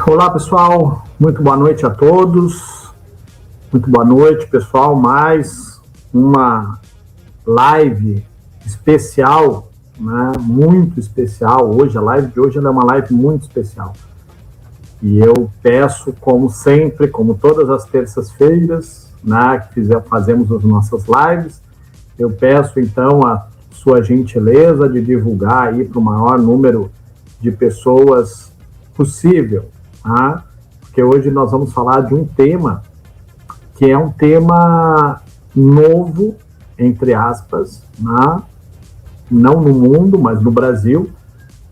Olá, pessoal. Muito boa noite a todos. Muito boa noite, pessoal. Mais uma live especial, né? Muito especial hoje. A live de hoje é uma live muito especial. E eu peço, como sempre, como todas as terças-feiras, né, que fazemos as nossas lives, eu peço, então, a sua gentileza de divulgar aí para o maior número de pessoas possível, tá? Porque hoje nós vamos falar de um tema que é um tema novo, entre aspas, né? Não no mundo, mas no Brasil,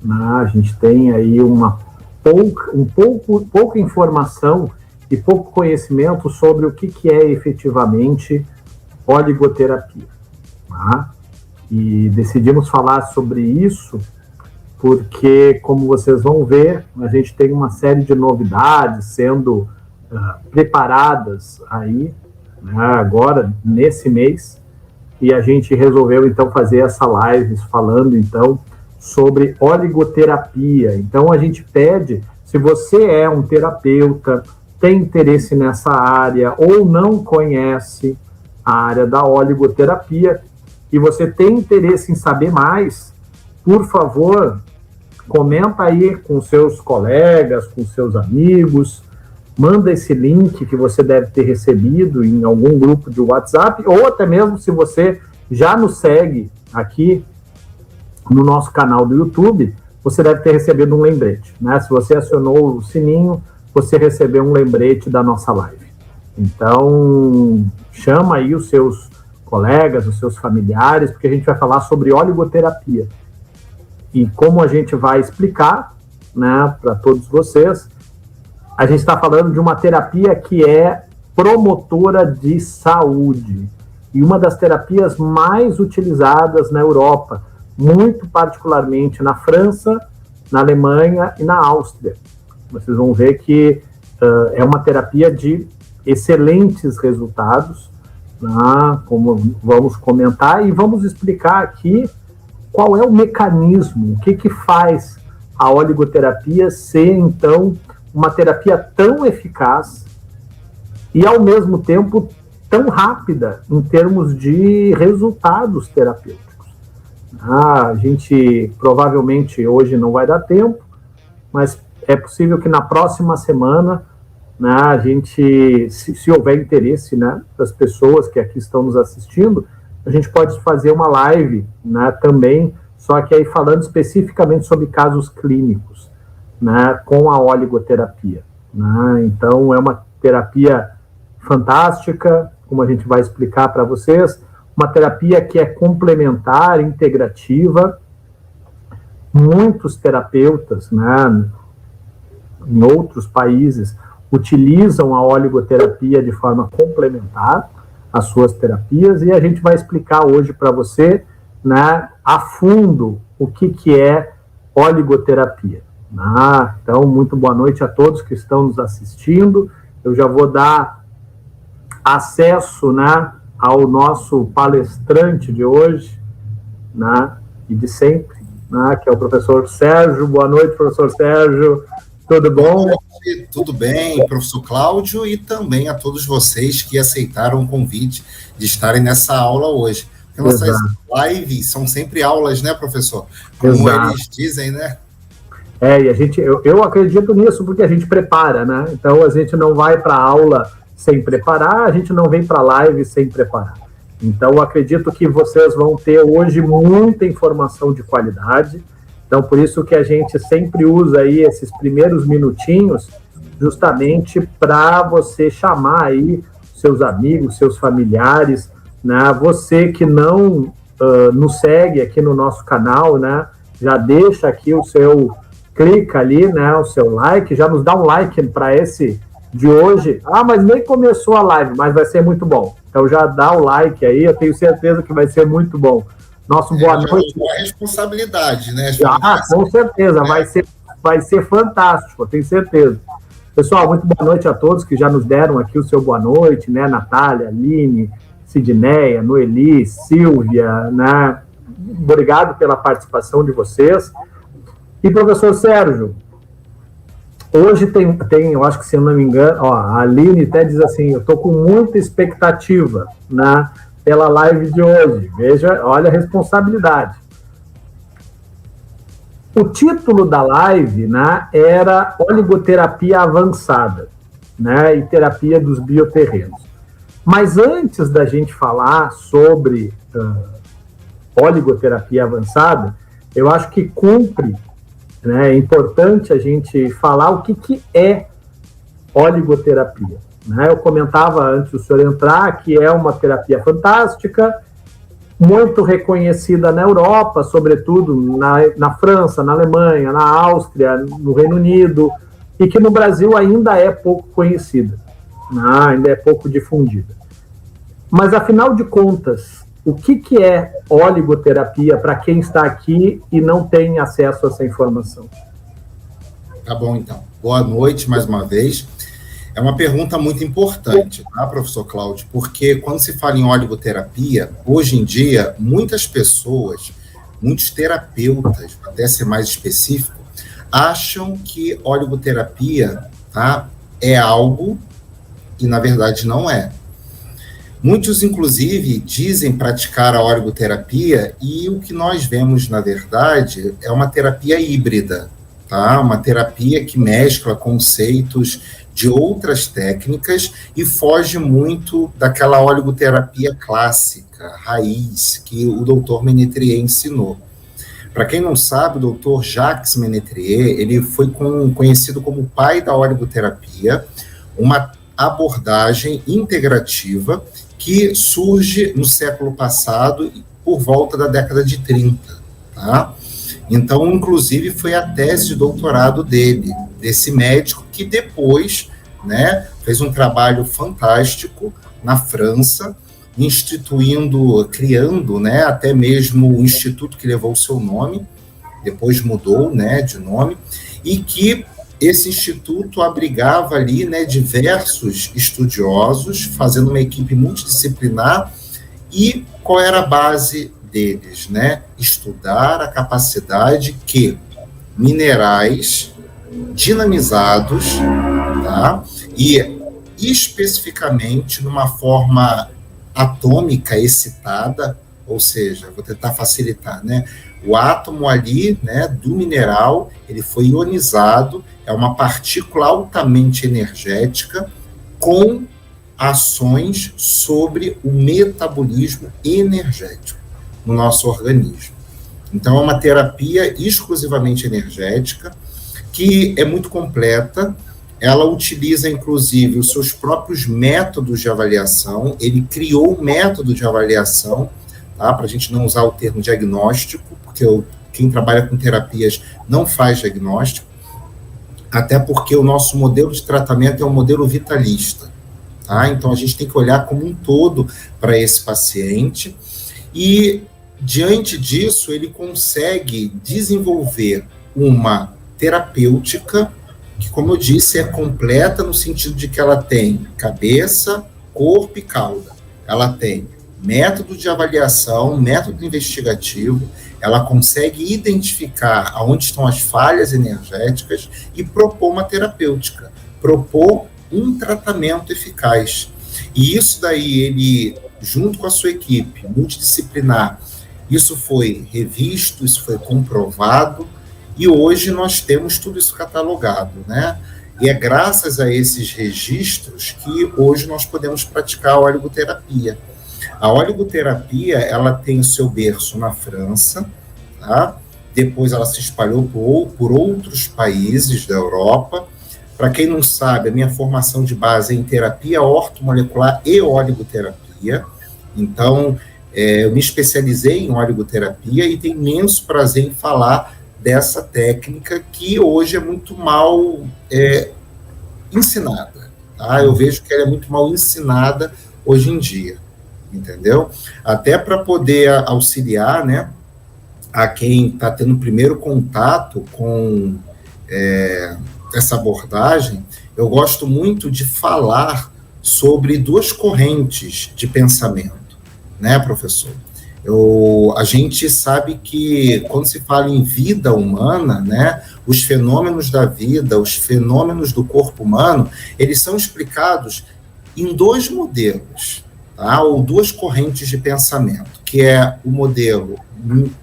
né? A gente tem aí pouca informação e pouco conhecimento sobre o que é efetivamente oligoterapia, tá? E decidimos falar sobre isso porque, como vocês vão ver, a gente tem uma série de novidades sendo preparadas aí, né, agora, nesse mês, e a gente resolveu, então, fazer essa live falando, então, sobre oligoterapia. Então, a gente pede, se você é um terapeuta, tem interesse nessa área ou não conhece a área da oligoterapia e você tem interesse em saber mais, por favor, comenta aí com seus colegas, com seus amigos, manda esse link que você deve ter recebido em algum grupo de WhatsApp, ou até mesmo se você já nos segue aqui no nosso canal do YouTube, você deve ter recebido um lembrete, né? Se você acionou o sininho, você recebeu um lembrete da nossa live. Então, chama aí os seus colegas, os seus familiares, porque a gente vai falar sobre oligoterapia. E como a gente vai explicar, né, para todos vocês, a gente está falando de uma terapia que é promotora de saúde e uma das terapias mais utilizadas na Europa, muito particularmente na França, na Alemanha e na Áustria. Vocês vão ver que é uma terapia de excelentes resultados, né, como vamos comentar, e vamos explicar aqui qual é o mecanismo, o que faz a oligoterapia ser, então, uma terapia tão eficaz e, ao mesmo tempo, tão rápida em termos de resultados terapêuticos. A gente provavelmente hoje não vai dar tempo, mas é possível que na próxima semana, né, a gente, se houver interesse, né, das pessoas que aqui estão nos assistindo, a gente pode fazer uma live, né, também, só que aí falando especificamente sobre casos clínicos, né, com a oligoterapia, né? Então é uma terapia fantástica, como a gente vai explicar para vocês, uma terapia que é complementar, integrativa. Muitos terapeutas, né, em outros países utilizam a oligoterapia de forma complementar às suas terapias, e a gente vai explicar hoje para você, né, a fundo o que é oligoterapia. Então, muito boa noite a todos que estão nos assistindo. Eu já vou dar acesso, né, ao nosso palestrante de hoje, né, e de sempre, né, que é o professor Sérgio. Boa noite, professor Sérgio. Tudo bom? Tudo bem, professor Cláudio, e também a todos vocês que aceitaram o convite de estarem nessa aula hoje. Porque nossas lives são sempre aulas, né, professor? Como eles dizem, né? E eu acredito nisso porque a gente prepara, né? Então a gente não vai para a aula sem preparar, a gente não vem para a live sem preparar. Então eu acredito que vocês vão ter hoje muita informação de qualidade. Então por isso que a gente sempre usa aí esses primeiros minutinhos justamente para você chamar aí seus amigos, seus familiares, né? Você que não nos segue aqui no nosso canal, né? Já deixa aqui o seu, clica ali, né, o seu like, já nos dá um like para esse de hoje. Mas nem começou a live, mas vai ser muito bom. Então já dá o like aí, eu tenho certeza que vai ser muito bom. Nosso boa noite. É responsabilidade, né? Com certeza, vai ser fantástico, eu tenho certeza. Pessoal, muito boa noite a todos que já nos deram aqui o seu boa noite, né? Natália, Aline, Sidneia, Noeli, Silvia, né? Obrigado pela participação de vocês. E, professor Sérgio, Hoje tem, eu acho que, se eu não me engano, ó, a Aline até diz assim, eu estou com muita expectativa, né, pela live de hoje. Veja, olha a responsabilidade. O título da live, né, era Oligoterapia Avançada, né, e terapia dos bioterrenos. Mas antes da gente falar sobre oligoterapia avançada, eu acho que cumpre, né, é importante a gente falar o que é oligoterapia. Né? Eu comentava antes do senhor entrar que é uma terapia fantástica, muito reconhecida na Europa, sobretudo na França, na Alemanha, na Áustria, no Reino Unido, e que no Brasil ainda é pouco conhecida, né? Ainda é pouco difundida. Mas, afinal de contas, o que é oligoterapia para quem está aqui e não tem acesso a essa informação? Tá bom, então. Boa noite mais uma vez. É uma pergunta muito importante, tá, professor Cláudio? Porque quando se fala em oligoterapia, hoje em dia, muitas pessoas, muitos terapeutas, até ser mais específico, acham que oligoterapia, tá, é algo que, na verdade, não é. Muitos, inclusive, dizem praticar a oligoterapia e o que nós vemos, na verdade, é uma terapia híbrida, tá? Uma terapia que mescla conceitos de outras técnicas e foge muito daquela oligoterapia clássica, raiz, que o doutor Ménetrier ensinou. Para quem não sabe, o doutor Jacques Ménetrier, ele foi conhecido como o pai da oligoterapia, uma abordagem integrativa que surge no século passado, por volta da década de 30, tá? Então, inclusive, foi a tese de doutorado dele, desse médico, que depois, né, fez um trabalho fantástico na França, criando, né, até mesmo o instituto que levou o seu nome, depois mudou, né, de nome, e que esse instituto abrigava ali, né, diversos estudiosos, fazendo uma equipe multidisciplinar, e qual era a base deles, né? Estudar a capacidade que minerais dinamizados, tá? E especificamente numa forma atômica excitada, ou seja, vou tentar facilitar, né? O átomo ali, né, do mineral, ele foi ionizado, é uma partícula altamente energética com ações sobre o metabolismo energético no nosso organismo. Então, é uma terapia exclusivamente energética, que é muito completa. Ela utiliza, inclusive, os seus próprios métodos de avaliação. Ele criou um método de avaliação, tá? Para a gente não usar o termo diagnóstico, porque quem trabalha com terapias não faz diagnóstico, até porque o nosso modelo de tratamento é um modelo vitalista, tá? Então, a gente tem que olhar como um todo para esse paciente e, diante disso, ele consegue desenvolver uma terapêutica que, como eu disse, é completa no sentido de que ela tem cabeça, corpo e cauda. Ela tem método de avaliação, método investigativo, ela consegue identificar aonde estão as falhas energéticas e propor uma terapêutica, propor um tratamento eficaz. E isso daí, ele, junto com a sua equipe multidisciplinar, isso foi revisto, isso foi comprovado, e hoje nós temos tudo isso catalogado, né? E é graças a esses registros que hoje nós podemos praticar a oligoterapia. A oligoterapia, ela tem o seu berço na França, tá? Depois ela se espalhou por outros países da Europa. Para quem não sabe, a minha formação de base é em terapia ortomolecular e oligoterapia. Então, eu me especializei em oligoterapia e tenho imenso prazer em falar dessa técnica que hoje é muito mal ensinada. Tá? Eu vejo que ela é muito mal ensinada hoje em dia, entendeu? Até para poder auxiliar, né, a quem está tendo o primeiro contato com essa abordagem, eu gosto muito de falar sobre duas correntes de pensamento, né, professor? A gente sabe que quando se fala em vida humana, né, os fenômenos da vida, os fenômenos do corpo humano, eles são explicados em dois modelos, tá? Ou duas correntes de pensamento, que é o modelo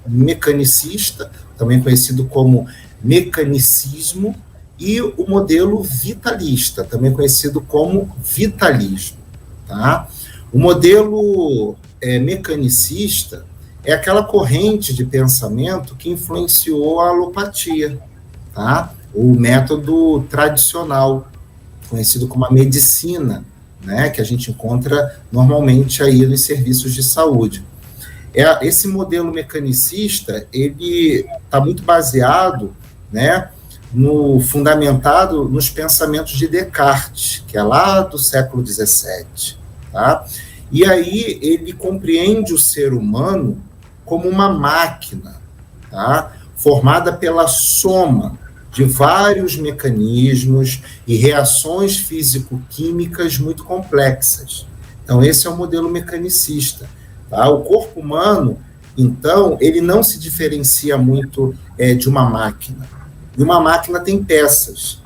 mecanicista, também conhecido como mecanicismo, e o modelo vitalista, também conhecido como vitalismo. Tá? O modelo mecanicista é aquela corrente de pensamento que influenciou a alopatia, tá? O método tradicional, conhecido como a medicina, né, que a gente encontra normalmente aí nos serviços de saúde. Esse modelo mecanicista, ele está muito baseado, né, fundamentado nos pensamentos de Descartes, que é lá do século XVII, tá? E aí ele compreende o ser humano como uma máquina, tá? Formada pela soma de vários mecanismos e reações físico-químicas muito complexas. Então, esse é o modelo mecanicista. Tá? O corpo humano, então, ele não se diferencia muito de uma máquina. E uma máquina tem peças.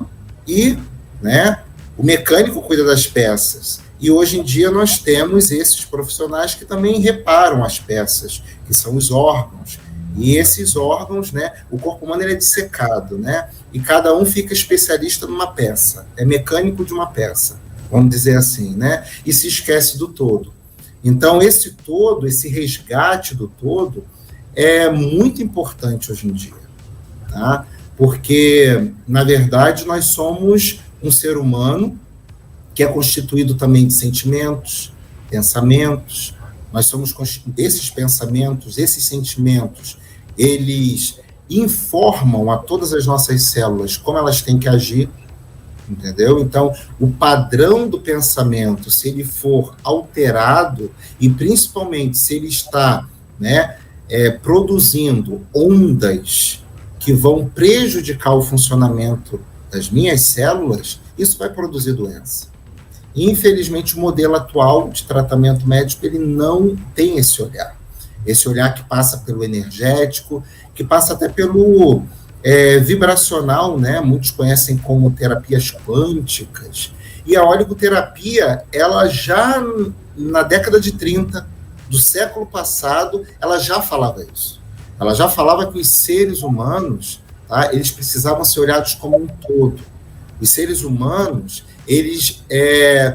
E, né, o mecânico cuida das peças. E hoje em dia nós temos esses profissionais que também reparam as peças, que são os órgãos. E esses órgãos, né, o corpo humano ele é dissecado, né, e cada um fica especialista numa peça, é mecânico de uma peça, vamos dizer assim, né, e se esquece do todo. Então, esse todo, esse resgate do todo, é muito importante hoje em dia, tá? Porque, na verdade, nós somos um ser humano que é constituído também de sentimentos, pensamentos. Nós somos esses pensamentos, esses sentimentos, eles informam a todas as nossas células como elas têm que agir, entendeu? Então, o padrão do pensamento, se ele for alterado, e principalmente se ele está, né, produzindo ondas que vão prejudicar o funcionamento das minhas células, isso vai produzir doença. Infelizmente, o modelo atual de tratamento médico, ele não tem esse olhar que passa pelo energético, que passa até pelo vibracional, né? Muitos conhecem como terapias quânticas, e a oligoterapia, ela já, na década de 30 do século passado, ela já falava isso. Ela já falava que os seres humanos, tá, eles precisavam ser olhados como um todo. Os seres humanos, eles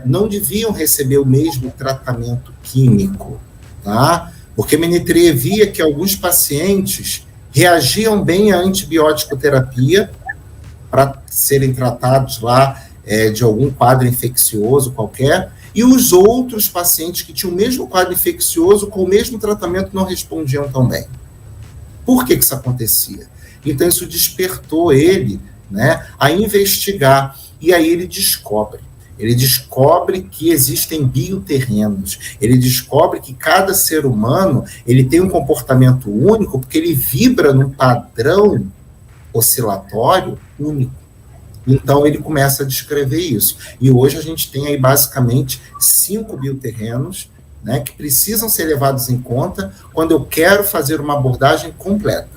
não deviam receber o mesmo tratamento químico, tá? Porque Ménetrier via que alguns pacientes reagiam bem à antibiótico terapia para serem tratados lá de algum quadro infeccioso qualquer, e os outros pacientes que tinham o mesmo quadro infeccioso com o mesmo tratamento não respondiam tão bem. Por que isso acontecia? Então, isso despertou ele, né, a investigar. E aí ele descobre que existem bioterrenos, ele descobre que cada ser humano ele tem um comportamento único porque ele vibra num padrão oscilatório único. Então ele começa a descrever isso. E hoje a gente tem aí basicamente 5 bioterrenos, né, que precisam ser levados em conta quando eu quero fazer uma abordagem completa,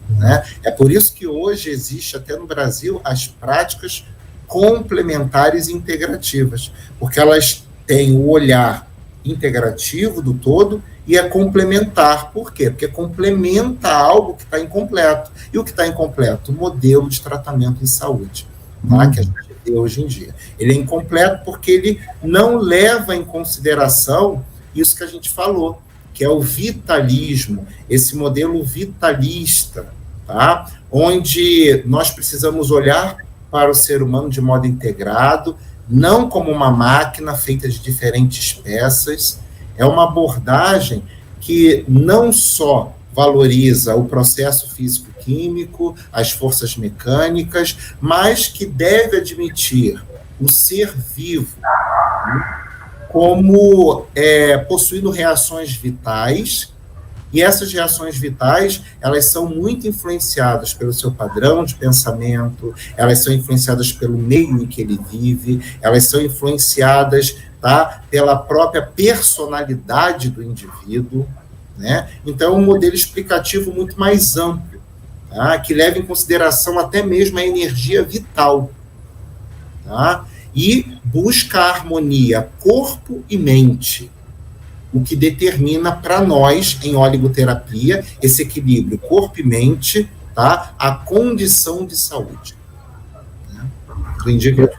né? É por isso que hoje existe até no Brasil as práticas complementares e integrativas, porque elas têm o olhar integrativo do todo e é complementar. Por quê? Porque complementa algo que está incompleto. E o que está incompleto? O modelo de tratamento em saúde, tá? Que a gente vê hoje em dia. Ele é incompleto porque ele não leva em consideração isso que a gente falou, que é o vitalismo, esse modelo vitalista, tá? Onde nós precisamos olhar para o ser humano de modo integrado, não como uma máquina feita de diferentes peças. É uma abordagem que não só valoriza o processo físico-químico, as forças mecânicas, mas que deve admitir o ser vivo, né, como possuindo reações vitais. E essas reações vitais, elas são muito influenciadas pelo seu padrão de pensamento, elas são influenciadas pelo meio em que ele vive, elas são influenciadas, tá, pela própria personalidade do indivíduo, né? Então, é um modelo explicativo muito mais amplo, tá? Que leva em consideração até mesmo a energia vital, tá? E busca a harmonia corpo e mente, o que determina para nós, em oligoterapia, esse equilíbrio corpo e mente, tá? A condição de saúde, né, do indivíduo.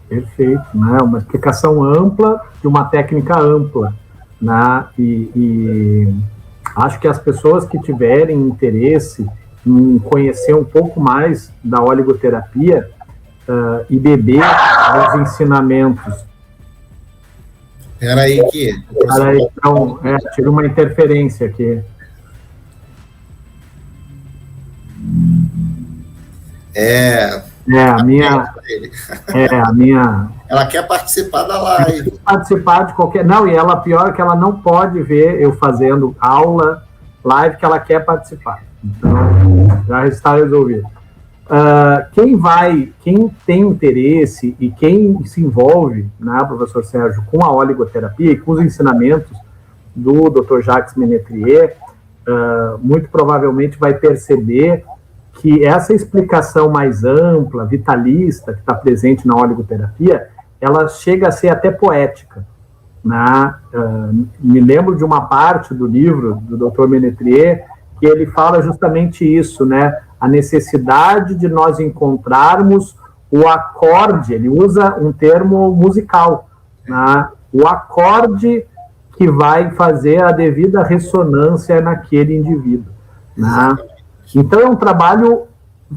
Perfeito, né? Uma explicação ampla de uma técnica ampla, né? E acho que as pessoas que tiverem interesse em conhecer um pouco mais da oligoterapia e beber os ensinamentos. Peraí que... Então, tive uma interferência aqui. A minha... Ela quer participar da live. Participar de qualquer... Não, e ela, pior que ela não pode ver eu fazendo aula, live, que ela quer participar. Então, já está resolvido. Quem tem interesse e quem se envolve, né, professor Sérgio, com a oligoterapia e com os ensinamentos do Dr. Jacques Ménétrier, muito provavelmente vai perceber que essa explicação mais ampla, vitalista, que está presente na oligoterapia, ela chega a ser até poética, né? Me lembro de uma parte do livro do Dr. Ménétrier que ele fala justamente isso, né? A necessidade de nós encontrarmos o acorde, ele usa um termo musical, né? O acorde que vai fazer a devida ressonância naquele indivíduo, né? Então, é um trabalho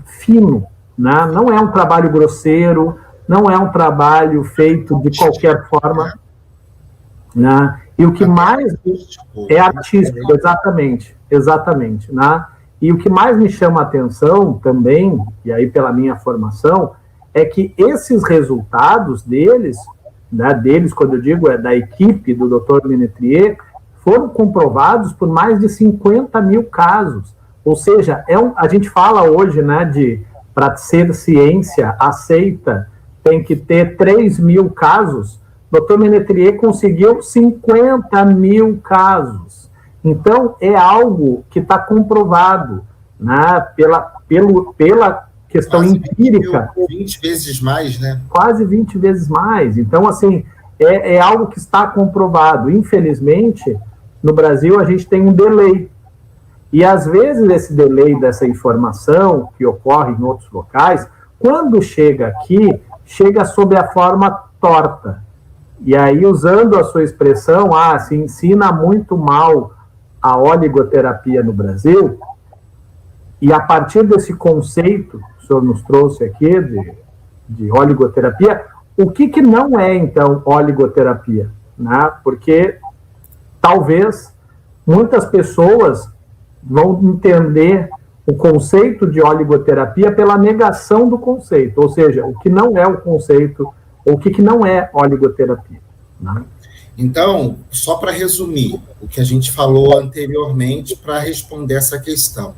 fino, né? Não é um trabalho grosseiro, não é um trabalho feito de qualquer forma, né? E o que mais é artístico, exatamente, né? E o que mais me chama a atenção também, e aí pela minha formação, é que esses resultados deles, né, quando eu digo da equipe do Dr. Ménétrier, foram comprovados por mais de 50 mil casos. Ou seja, a gente fala hoje, né, para ser ciência aceita, tem que ter 3 mil casos. Dr. Ménétrier conseguiu 50 mil casos. Então, é algo que está comprovado, né, pela questão quase empírica. 20 vezes mais, né? Quase 20 vezes mais. Então, assim, é algo que está comprovado. Infelizmente, no Brasil, a gente tem um delay. E, às vezes, esse delay dessa informação, que ocorre em outros locais, quando chega aqui, chega sob a forma torta. E aí, usando a sua expressão, se ensina muito mal a oligoterapia no Brasil, e a partir desse conceito que o senhor nos trouxe aqui, de oligoterapia, o que não é, então, oligoterapia? Né? Porque, talvez, muitas pessoas vão entender o conceito de oligoterapia pela negação do conceito, ou seja, o que não é o conceito, ou o que não é oligoterapia. Né? Então, só para resumir o que a gente falou anteriormente para responder essa questão.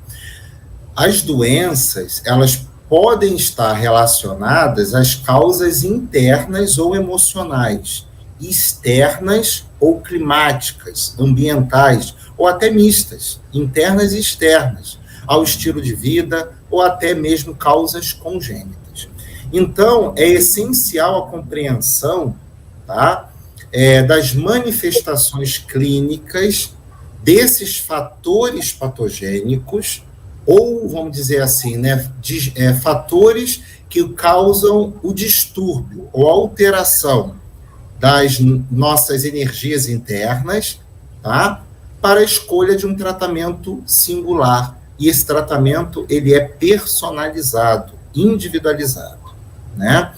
As doenças, elas podem estar relacionadas às causas internas ou emocionais, externas ou climáticas, ambientais, ou até mistas, internas e externas, ao estilo de vida, ou até mesmo causas congênitas. Então, é essencial a compreensão, tá, das manifestações clínicas desses fatores patogênicos, ou, vamos dizer assim, né, fatores que causam o distúrbio ou alteração das nossas energias internas, tá, para a escolha de um tratamento singular. E esse tratamento, ele é personalizado, individualizado, né?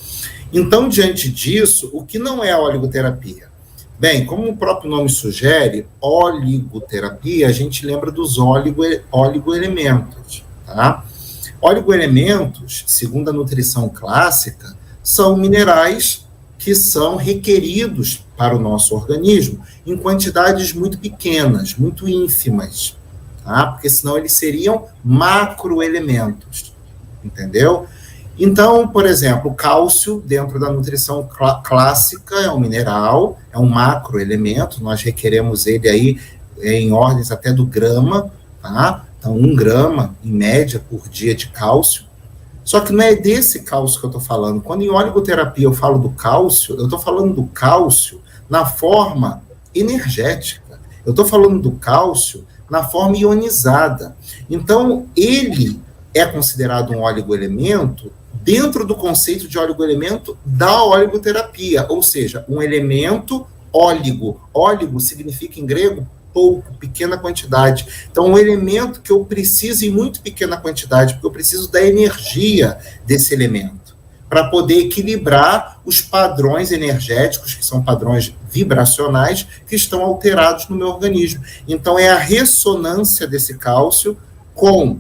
Então, diante disso, o que não é a oligoterapia? Bem, como o próprio nome sugere, oligoterapia, a gente lembra dos oligoelementos, tá? Oligoelementos, segundo a nutrição clássica, são minerais que são requeridos para o nosso organismo em quantidades muito pequenas, muito ínfimas, tá? Porque senão eles seriam macroelementos, entendeu? Então, por exemplo, o cálcio, dentro da nutrição clássica, é um mineral, é um macroelemento, nós requeremos ele aí em ordens até do grama, tá? Então, 1 grama, em média, por dia de cálcio. Só que não é desse cálcio que eu estou falando. Quando em oligoterapia eu falo do cálcio, eu estou falando do cálcio na forma energética. Eu estou falando do cálcio na forma ionizada. Então, ele é considerado um oligoelemento dentro do conceito de oligoelemento da oligoterapia, ou seja, um elemento óligo. Óligo significa em grego pouco, pequena quantidade. Então, um elemento que eu preciso em muito pequena quantidade, porque eu preciso da energia desse elemento, para poder equilibrar os padrões energéticos, que são padrões vibracionais, que estão alterados no meu organismo. Então, é a ressonância desse cálcio com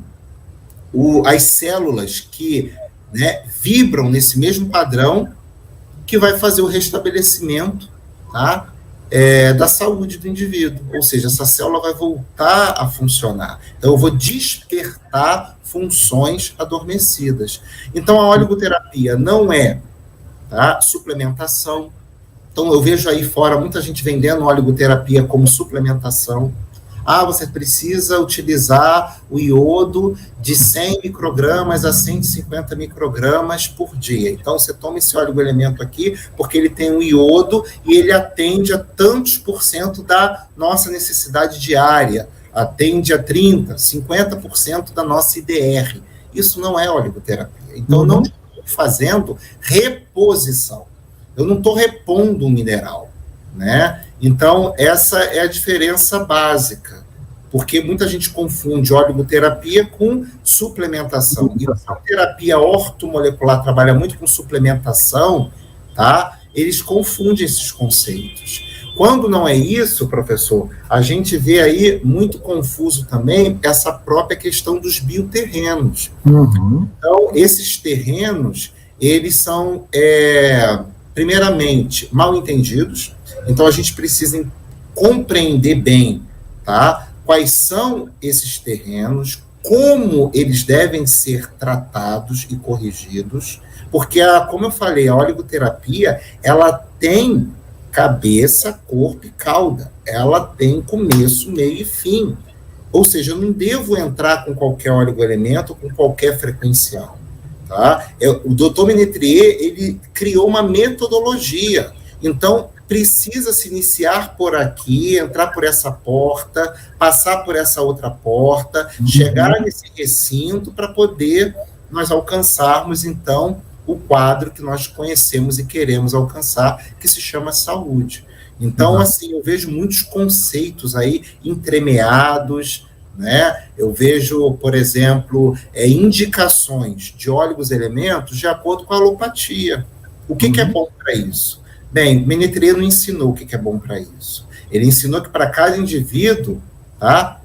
as células que, né, vibram nesse mesmo padrão, que vai fazer o restabelecimento, tá? Da saúde do indivíduo, ou seja, essa célula vai voltar a funcionar. Então, eu vou despertar funções adormecidas. Então, a oligoterapia não é, tá, suplementação. Então, eu vejo aí fora muita gente vendendo oligoterapia como suplementação. Você precisa utilizar o iodo de 100 microgramas a 150 microgramas por dia. Então, você toma esse oligoelemento aqui, porque ele tem o iodo e ele atende a tantos % da nossa necessidade diária. Atende a 30%, 50% da nossa IDR. Isso não é oligoterapia. Então, eu não estou fazendo reposição. Eu não estou repondo um mineral, né? Então, essa é a diferença básica, porque muita gente confunde oligoterapia com suplementação. E a terapia ortomolecular trabalha muito com suplementação, tá? Eles confundem esses conceitos. Quando não é isso, professor, a gente vê aí muito confuso também essa própria questão dos bioterrenos. Então, esses terrenos, eles são, primeiramente, mal entendidos. Então, a gente precisa compreender bem, tá, quais são esses terrenos, como eles devem ser tratados e corrigidos, porque, como eu falei, a oligoterapia, ela tem cabeça, corpo e cauda. Ela tem começo, meio e fim. Ou seja, eu não devo entrar com qualquer oligoelemento, com qualquer frequencial. Tá? O Dr. Ménétrier, ele criou uma metodologia. Então, precisa se iniciar por aqui, entrar por essa porta, passar por essa outra porta, chegar nesse recinto para poder nós alcançarmos, então, o quadro que nós conhecemos e queremos alcançar, que se chama saúde. Então, assim, eu vejo muitos conceitos aí entremeados, né? Eu vejo, por exemplo, indicações de oligoelementos de acordo com a alopatia. O que é bom para isso? Bem, Ménétrier não ensinou o que é bom para isso. Ele ensinou que para cada indivíduo, tá,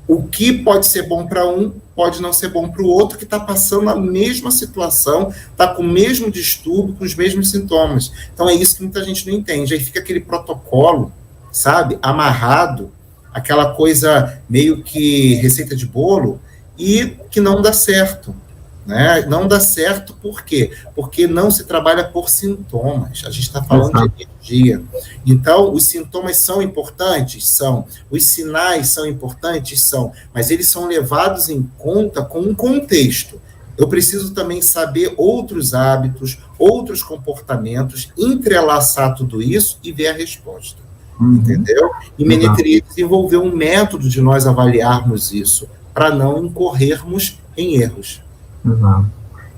o que pode ser bom para um, pode não ser bom para o outro, que está passando a mesma situação, está com o mesmo distúrbio, com os mesmos sintomas. Então, é isso que muita gente não entende. Aí fica aquele protocolo, sabe, amarrado, aquela coisa meio que receita de bolo, e que não dá certo. Né? Não dá certo, por quê? Porque não se trabalha por sintomas, a gente está falando de energia. Então, os sintomas são importantes? São. Os sinais são importantes? São. Mas eles são levados em conta com um contexto. Eu preciso também saber outros hábitos, outros comportamentos, entrelaçar tudo isso e ver a resposta. Entendeu? E Ménétrier desenvolveu um método de nós avaliarmos isso, para não incorrermos em erros. Exato.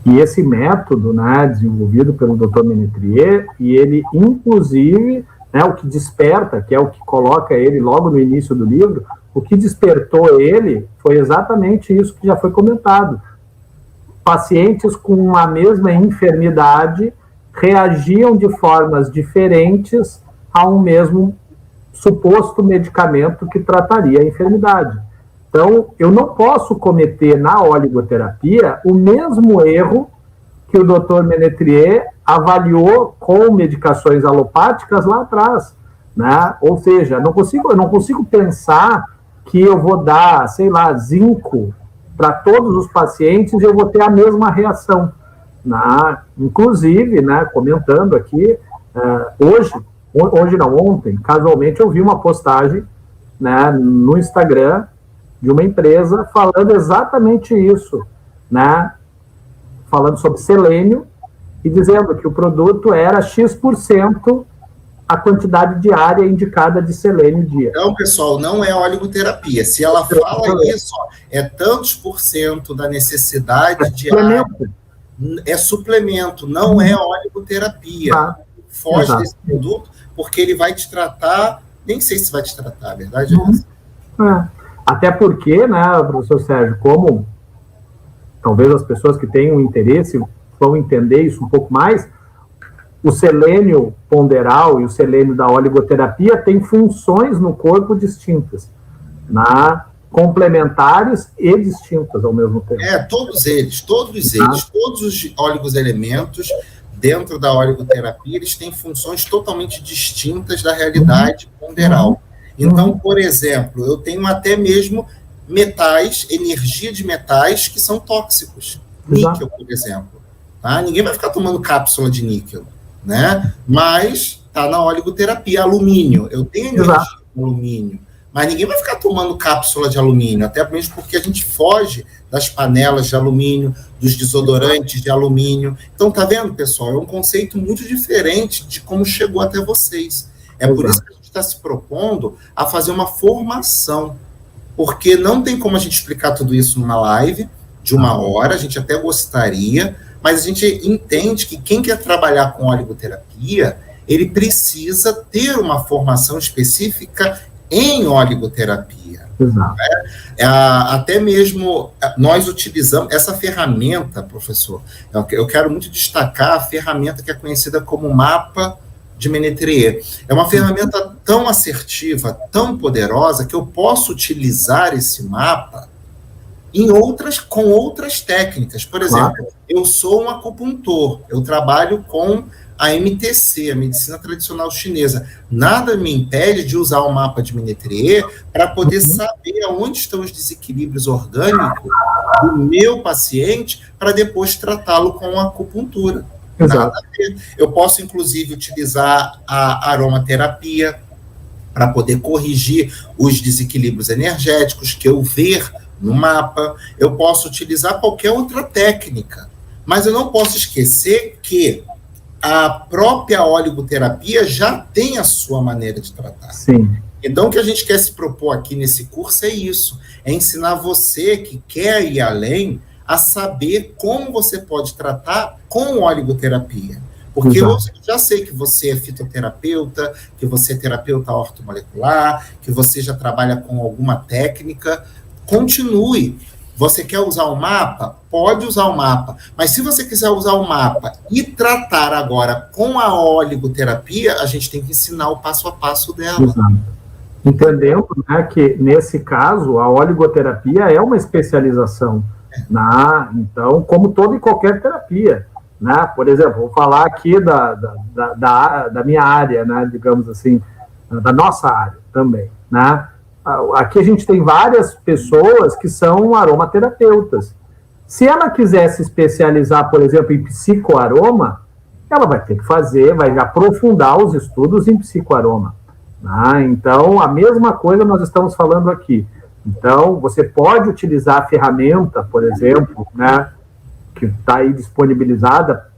E esse método, né, desenvolvido pelo Dr. Ménétrier, e ele, inclusive, né, o que desperta, que é o que coloca ele logo no início do livro, o que despertou ele foi exatamente isso que já foi comentado. Pacientes com a mesma enfermidade reagiam de formas diferentes a um mesmo suposto medicamento que trataria a enfermidade. Então, eu não posso cometer na oligoterapia o mesmo erro que o Dr. Ménétrier avaliou com medicações alopáticas lá atrás, né? Ou seja, eu não consigo pensar que eu vou dar, sei lá, zinco para todos os pacientes e eu vou ter a mesma reação. Né? Inclusive, né, comentando aqui, ontem, casualmente, eu vi uma postagem, né, no Instagram de uma empresa falando exatamente isso, né? Falando sobre selênio e dizendo que o produto era X% a quantidade diária indicada de selênio dia. Então, pessoal, não é oligoterapia. Se ela fala isso, ó, é tantos % da necessidade diária. É suplemento, não é oligoterapia. Foge desse produto, porque ele vai te tratar, nem sei se vai te tratar, a verdade é essa. Até porque, né, professor Sérgio, como talvez as pessoas que tenham interesse vão entender isso um pouco mais, o selênio ponderal e o selênio da oligoterapia têm funções no corpo distintas, complementares e distintas ao mesmo tempo. Todos os oligoselementos dentro da oligoterapia, eles têm funções totalmente distintas da realidade ponderal. Então, por exemplo, eu tenho até mesmo metais, energia de metais que são tóxicos. Níquel, por exemplo. Tá? Ninguém vai ficar tomando cápsula de níquel, né? Mas está na oligoterapia. Alumínio, eu tenho energia de alumínio, mas ninguém vai ficar tomando cápsula de alumínio, até mesmo porque a gente foge das panelas de alumínio, dos desodorantes de alumínio. Então, tá vendo, pessoal? É um conceito muito diferente de como chegou até vocês. Por isso que a gente está se propondo a fazer uma formação, porque não tem como a gente explicar tudo isso numa live de 1 hora, a gente até gostaria, mas a gente entende que quem quer trabalhar com oligoterapia, ele precisa ter uma formação específica em oligoterapia. Até mesmo nós utilizamos essa ferramenta, professor, eu quero muito destacar a ferramenta que é conhecida como mapa de Ménetrier. É uma ferramenta tão assertiva, tão poderosa, que eu posso utilizar esse mapa com outras técnicas. Por exemplo, eu sou um acupuntor, eu trabalho com a MTC, a medicina tradicional chinesa. Nada me impede de usar o mapa de Ménetrier para poder saber onde estão os desequilíbrios orgânicos do meu paciente para depois tratá-lo com a acupuntura. Nada a ver. Eu posso, inclusive, utilizar a aromaterapia para poder corrigir os desequilíbrios energéticos que eu ver no mapa. Eu posso utilizar qualquer outra técnica, mas eu não posso esquecer que a própria oligoterapia já tem a sua maneira de tratar. Sim. Então, o que a gente quer se propor aqui nesse curso é isso, é ensinar você que quer ir além a saber como você pode tratar com oligoterapia. Porque eu já sei que você é fitoterapeuta, que você é terapeuta ortomolecular, que você já trabalha com alguma técnica. Continue. Você quer usar o mapa? Pode usar o mapa. Mas se você quiser usar o mapa e tratar agora com a oligoterapia, a gente tem que ensinar o passo a passo dela. Entendendo, né, que, nesse caso, a oligoterapia é uma especialização. Então, como toda e qualquer terapia. Né? Por exemplo, vou falar aqui da minha área, né, digamos assim, da nossa área também, né? Aqui a gente tem várias pessoas que são aromaterapeutas. Se ela quiser se especializar, por exemplo, em psicoaroma, ela vai ter que vai aprofundar os estudos em psicoaroma. Então, a mesma coisa nós estamos falando aqui. Então, você pode utilizar a ferramenta, por exemplo, né, que está aí disponibilizada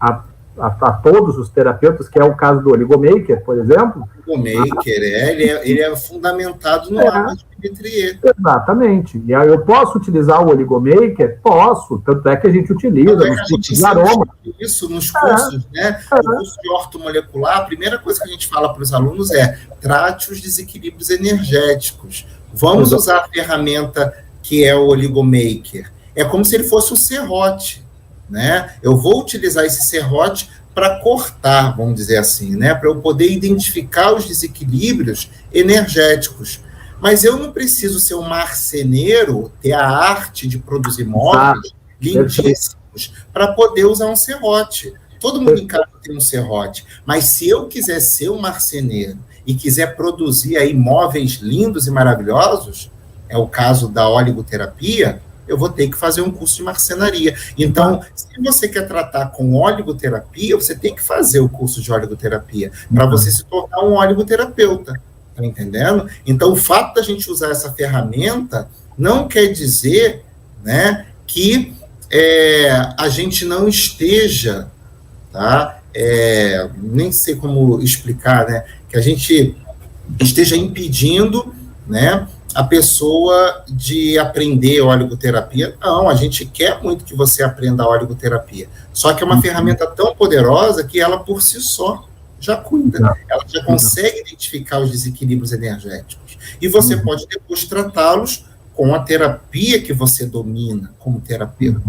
a todos os terapeutas, que é o caso do Oligomaker, por exemplo. O Oligomaker, ele é fundamentado no mapa de Ménetrier. Exatamente. E aí eu posso utilizar o Oligomaker? Posso, tanto é que a gente utiliza nos cursos de aroma. Isso nos cursos, né? No curso de ortomolecular, a primeira coisa que a gente fala para os alunos é: trate os desequilíbrios energéticos. Vamos usar a ferramenta que é o Oligomaker. É como se ele fosse um serrote, né? Eu vou utilizar esse serrote para cortar, vamos dizer assim, né? Para eu poder identificar os desequilíbrios energéticos. Mas eu não preciso ser um marceneiro, ter a arte de produzir móveis lindíssimos para poder usar um serrote. Todo mundo em casa tem um serrote. Mas se eu quiser ser um marceneiro e quiser produzir aí móveis lindos e maravilhosos, é o caso da oligoterapia, eu vou ter que fazer um curso de marcenaria. Então, se você quer tratar com oligoterapia, você tem que fazer o curso de oligoterapia, para você se tornar um oligoterapeuta. Tá entendendo? Então, o fato da gente usar essa ferramenta não quer dizer, né, que a gente não esteja, tá? Nem sei como explicar, né? Que a gente esteja impedindo, né, a pessoa de aprender oligoterapia. Não, a gente quer muito que você aprenda a oligoterapia. Só que é uma ferramenta tão poderosa que ela, por si só, já cuida. Ela já consegue identificar os desequilíbrios energéticos. E você pode depois tratá-los com a terapia que você domina como terapeuta.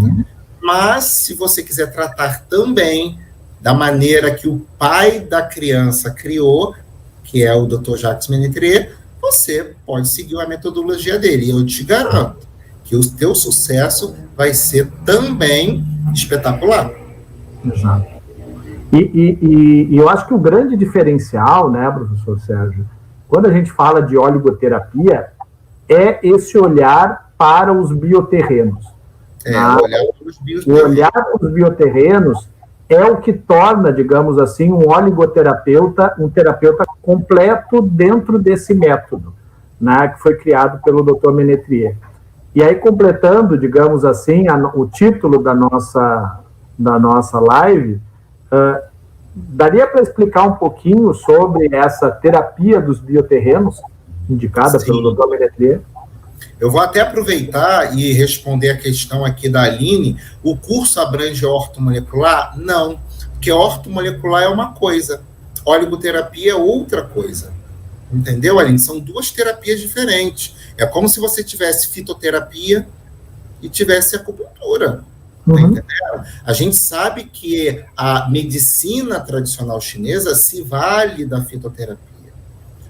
Mas, se você quiser tratar também da maneira que o pai da criança criou, que é o Dr. Jacques Ménétrier, você pode seguir a metodologia dele. E eu te garanto que o teu sucesso vai ser também espetacular. Exato. E eu acho que o grande diferencial, né, professor Sérgio, quando a gente fala de oligoterapia, é esse olhar para os bioterrenos. Olhar para os bioterrenos é o que torna, digamos assim, um oligoterapeuta, um terapeuta completo dentro desse método, né, que foi criado pelo Dr. Ménétrier. E aí, completando, digamos assim, o título da nossa live, daria para explicar um pouquinho sobre essa terapia dos bioterrenos, indicada pelo Dr. Ménétrier? Eu vou até aproveitar e responder a questão aqui da Aline. O curso abrange ortomolecular? Não, porque ortomolecular é uma coisa, oligoterapia é outra coisa. Entendeu, Aline? São duas terapias diferentes. É como se você tivesse fitoterapia e tivesse acupuntura. Tá entendendo? A gente sabe que a medicina tradicional chinesa se vale da fitoterapia.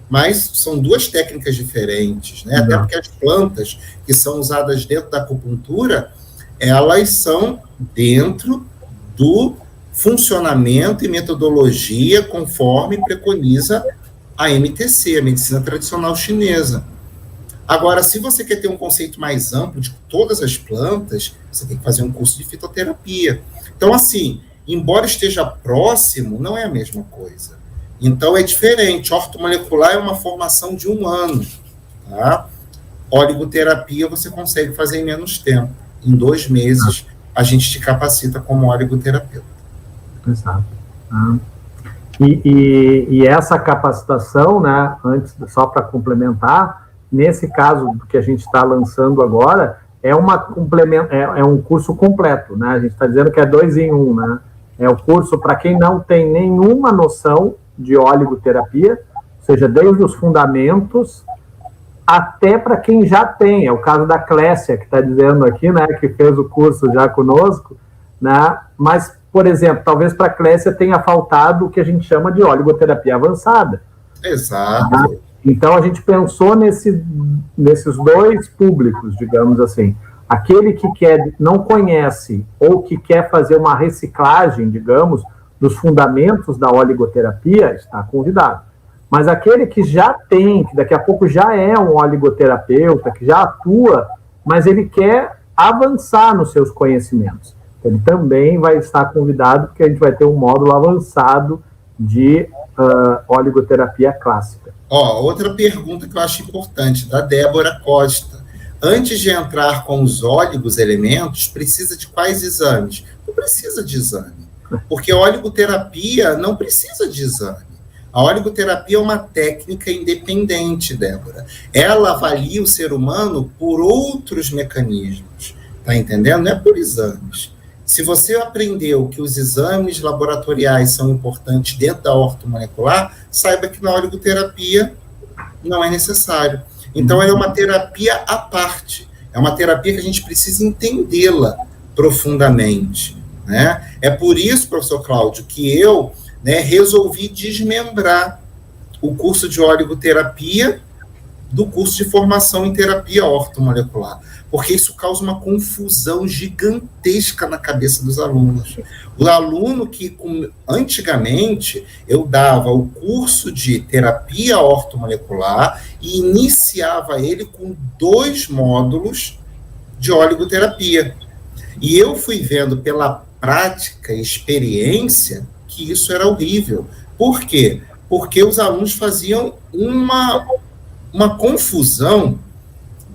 Mas são duas técnicas diferentes, né? Até porque as plantas que são usadas dentro da acupuntura, elas são dentro do funcionamento e metodologia conforme preconiza a MTC, a medicina tradicional chinesa. Agora, se você quer ter um conceito mais amplo de todas as plantas, você tem que fazer um curso de fitoterapia. Então, assim, embora esteja próximo, não é a mesma coisa. Então, é diferente. Ortomolecular é uma formação de 1 ano. Tá? Oligoterapia você consegue fazer em menos tempo. Em 2 meses, a gente te capacita como oligoterapeuta. Exato. E essa capacitação, né, antes, só para complementar, nesse caso que a gente está lançando agora, é um curso completo. Né? A gente está dizendo que é 2 em 1. Né? É o curso para quem não tem nenhuma noção de oligoterapia, ou seja, desde os fundamentos até para quem já tem. É o caso da Clécia, que está dizendo aqui, né, que fez o curso já conosco, né, mas, por exemplo, talvez para a Clécia tenha faltado o que a gente chama de oligoterapia avançada. Exato. Tá? Então, a gente pensou nesses 2 públicos, digamos assim. Aquele que não conhece ou que quer fazer uma reciclagem, digamos, dos fundamentos da oligoterapia, está convidado. Mas aquele que já tem, que daqui a pouco já é um oligoterapeuta, que já atua, mas ele quer avançar nos seus conhecimentos. Ele também vai estar convidado, porque a gente vai ter um módulo avançado de oligoterapia clássica. Outra pergunta que eu acho importante, da Débora Costa. Antes de entrar com os óligos elementos, precisa de quais exames? Não precisa de exame. Porque a oligoterapia não precisa de exame. A oligoterapia é uma técnica independente, Débora. Ela avalia o ser humano por outros mecanismos. Tá entendendo? Não é por exames. Se você aprendeu que os exames laboratoriais são importantes dentro da ortomolecular, saiba que na oligoterapia não é necessário. Então, ela é uma terapia à parte. É uma terapia que a gente precisa entendê-la profundamente. Né? É por isso, professor Cláudio, que eu, né, resolvi desmembrar o curso de oligoterapia do curso de formação em terapia ortomolecular, porque isso causa uma confusão gigantesca na cabeça dos alunos. O aluno que, antigamente, eu dava o curso de terapia ortomolecular e iniciava ele com 2 módulos de oligoterapia. E eu fui vendo pela prática e experiência que isso era horrível. Por quê? porque os alunos faziam uma confusão,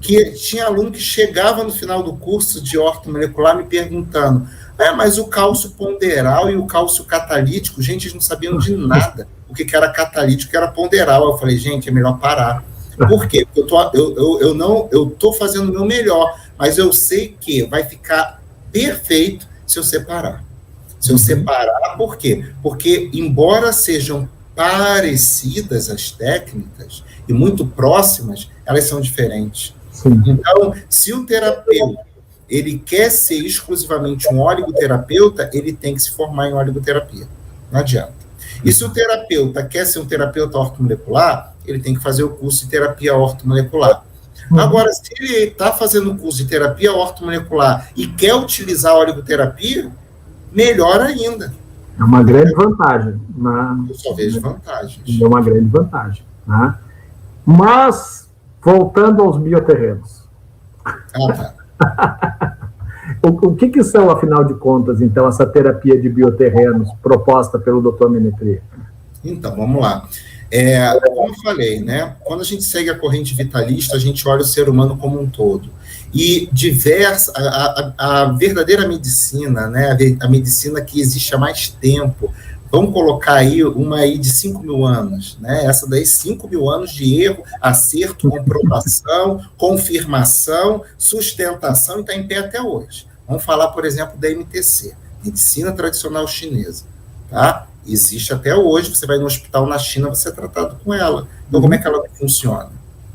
que tinha aluno que chegava no final do curso de ortomolecular me perguntando, mas o cálcio ponderal e o cálcio catalítico, gente, eles não sabiam de nada o que era catalítico, o que era ponderal. Eu falei, gente, é melhor parar. Por quê? Porque eu estou fazendo o meu melhor, mas eu sei que vai ficar perfeito se eu separar. Se eu separar, por quê? Porque, embora sejam parecidas as técnicas, e muito próximas, elas são diferentes. Sim. Então, se o terapeuta ele quer ser exclusivamente um oligoterapeuta, ele tem que se formar em oligoterapia. Não adianta. E se o terapeuta quer ser um terapeuta ortomolecular, ele tem que fazer o curso de terapia ortomolecular. Agora, se ele está fazendo o curso de terapia ortomolecular e quer utilizar a oligoterapia, melhor ainda. É uma grande vantagem. Eu só vejo vantagens. É uma grande vantagem. Né? Mas, voltando aos bioterrenos. Tá. O que são, afinal de contas, então, essa terapia de bioterrenos proposta pelo Dr. Menetria? Então, vamos lá. Como eu falei, né? Quando a gente segue a corrente vitalista, a gente olha o ser humano como um todo. E a verdadeira medicina, né? A medicina que existe há mais tempo, vamos colocar aí uma aí de 5.000 anos, né? Essa daí, 5.000 anos de erro, acerto, comprovação, confirmação, sustentação, e está em pé até hoje. Vamos falar, por exemplo, da MTC, Medicina Tradicional Chinesa, tá? Existe até hoje, você vai no hospital na China, você é tratado com ela. Então, como é que ela funciona?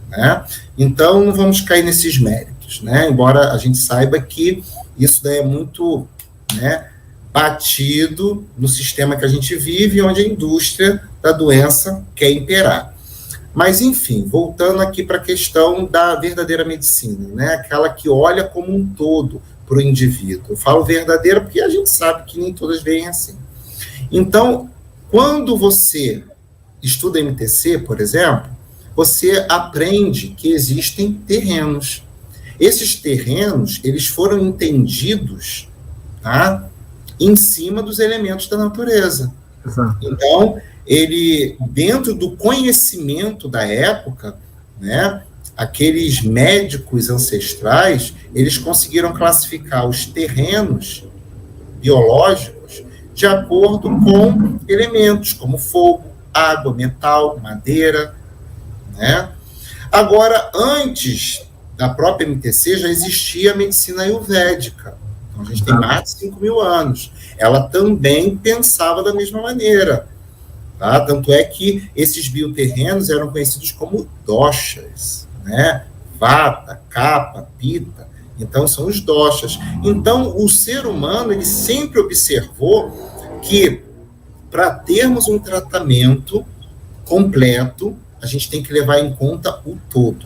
Né? Então, não vamos cair nesses méritos, né? Embora a gente saiba que isso daí é muito, né, batido no sistema que a gente vive, onde a indústria da doença quer imperar. Mas, enfim, voltando aqui para a questão da verdadeira medicina, né? Aquela que olha como um todo para o indivíduo. Eu falo verdadeira porque a gente sabe que nem todas veem assim. Então, quando você estuda MTC, por exemplo, você aprende que existem terrenos. Esses terrenos, eles foram entendidos, tá, em cima dos elementos da natureza. Exato. Então, ele, dentro do conhecimento da época, né, aqueles médicos ancestrais, eles conseguiram classificar os terrenos biológicos de acordo com elementos como fogo, água, metal, madeira, né? Agora, antes da própria MTC, já existia a medicina ayurvédica. Então, a gente tem mais de 5.000 anos. Ela também pensava da mesma maneira. Tá? Tanto é que esses bioterrenos eram conhecidos como doshas, né? Vata, Kapha, Pitta. Então, são os doshas. Então, o ser humano, ele sempre observou que, para termos um tratamento completo, a gente tem que levar em conta o todo.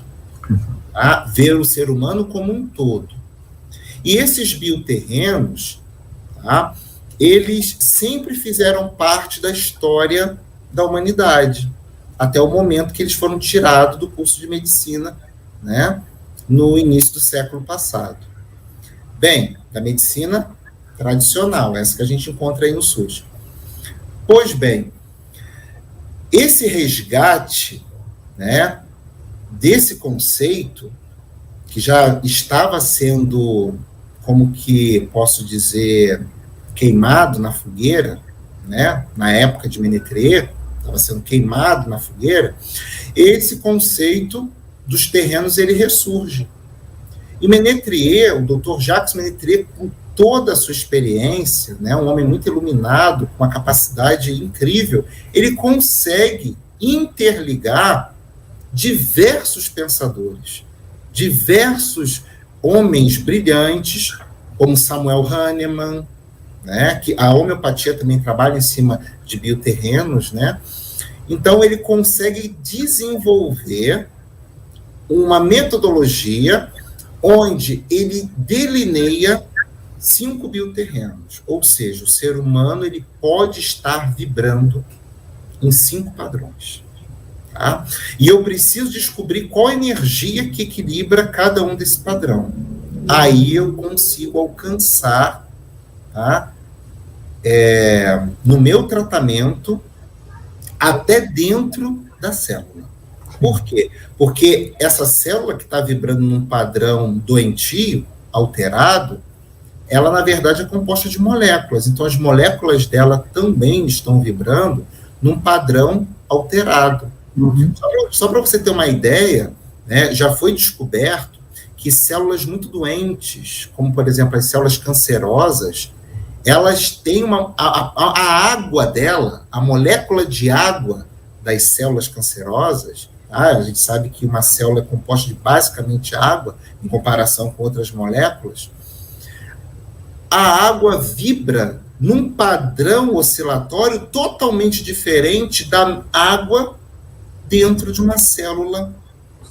Tá? Ver o ser humano como um todo. E esses bioterrenos, tá, eles sempre fizeram parte da história da humanidade, até o momento que eles foram tirados do curso de medicina, né, no início do século passado. Bem, da medicina tradicional, essa que a gente encontra aí no SUS. Pois bem, esse resgate, né, desse conceito, que já estava sendo, como que posso dizer, queimado na fogueira, né, na época de Menetrie, estava sendo queimado na fogueira, esse conceito dos terrenos, ele ressurge. E Menetrie, o Dr. Jacques Menetrie, com toda a sua experiência, né, um homem muito iluminado, com uma capacidade incrível, ele consegue interligar diversos pensadores, diversos homens brilhantes, como Samuel Hahnemann, né, que a homeopatia também trabalha em cima de bioterrenos, né? Então, ele consegue desenvolver uma metodologia onde ele delineia 5 bioterrenos, ou seja, o ser humano ele pode estar vibrando em 5 padrões. Tá? E eu preciso descobrir qual energia que equilibra cada um desse padrão. Aí eu consigo alcançar, tá, no meu tratamento, até dentro da célula. Por quê? Porque essa célula que está vibrando num padrão doentio, alterado, ela, na verdade, é composta de moléculas. Então, as moléculas dela também estão vibrando num padrão alterado. Uhum. Só para você ter uma ideia, né, já foi descoberto que células muito doentes, como, por exemplo, as células cancerosas, elas têm a água dela, a molécula de água das células cancerosas, tá? A gente sabe que uma célula é composta de basicamente água, em comparação com outras moléculas. A água vibra num padrão oscilatório totalmente diferente da água dentro de uma célula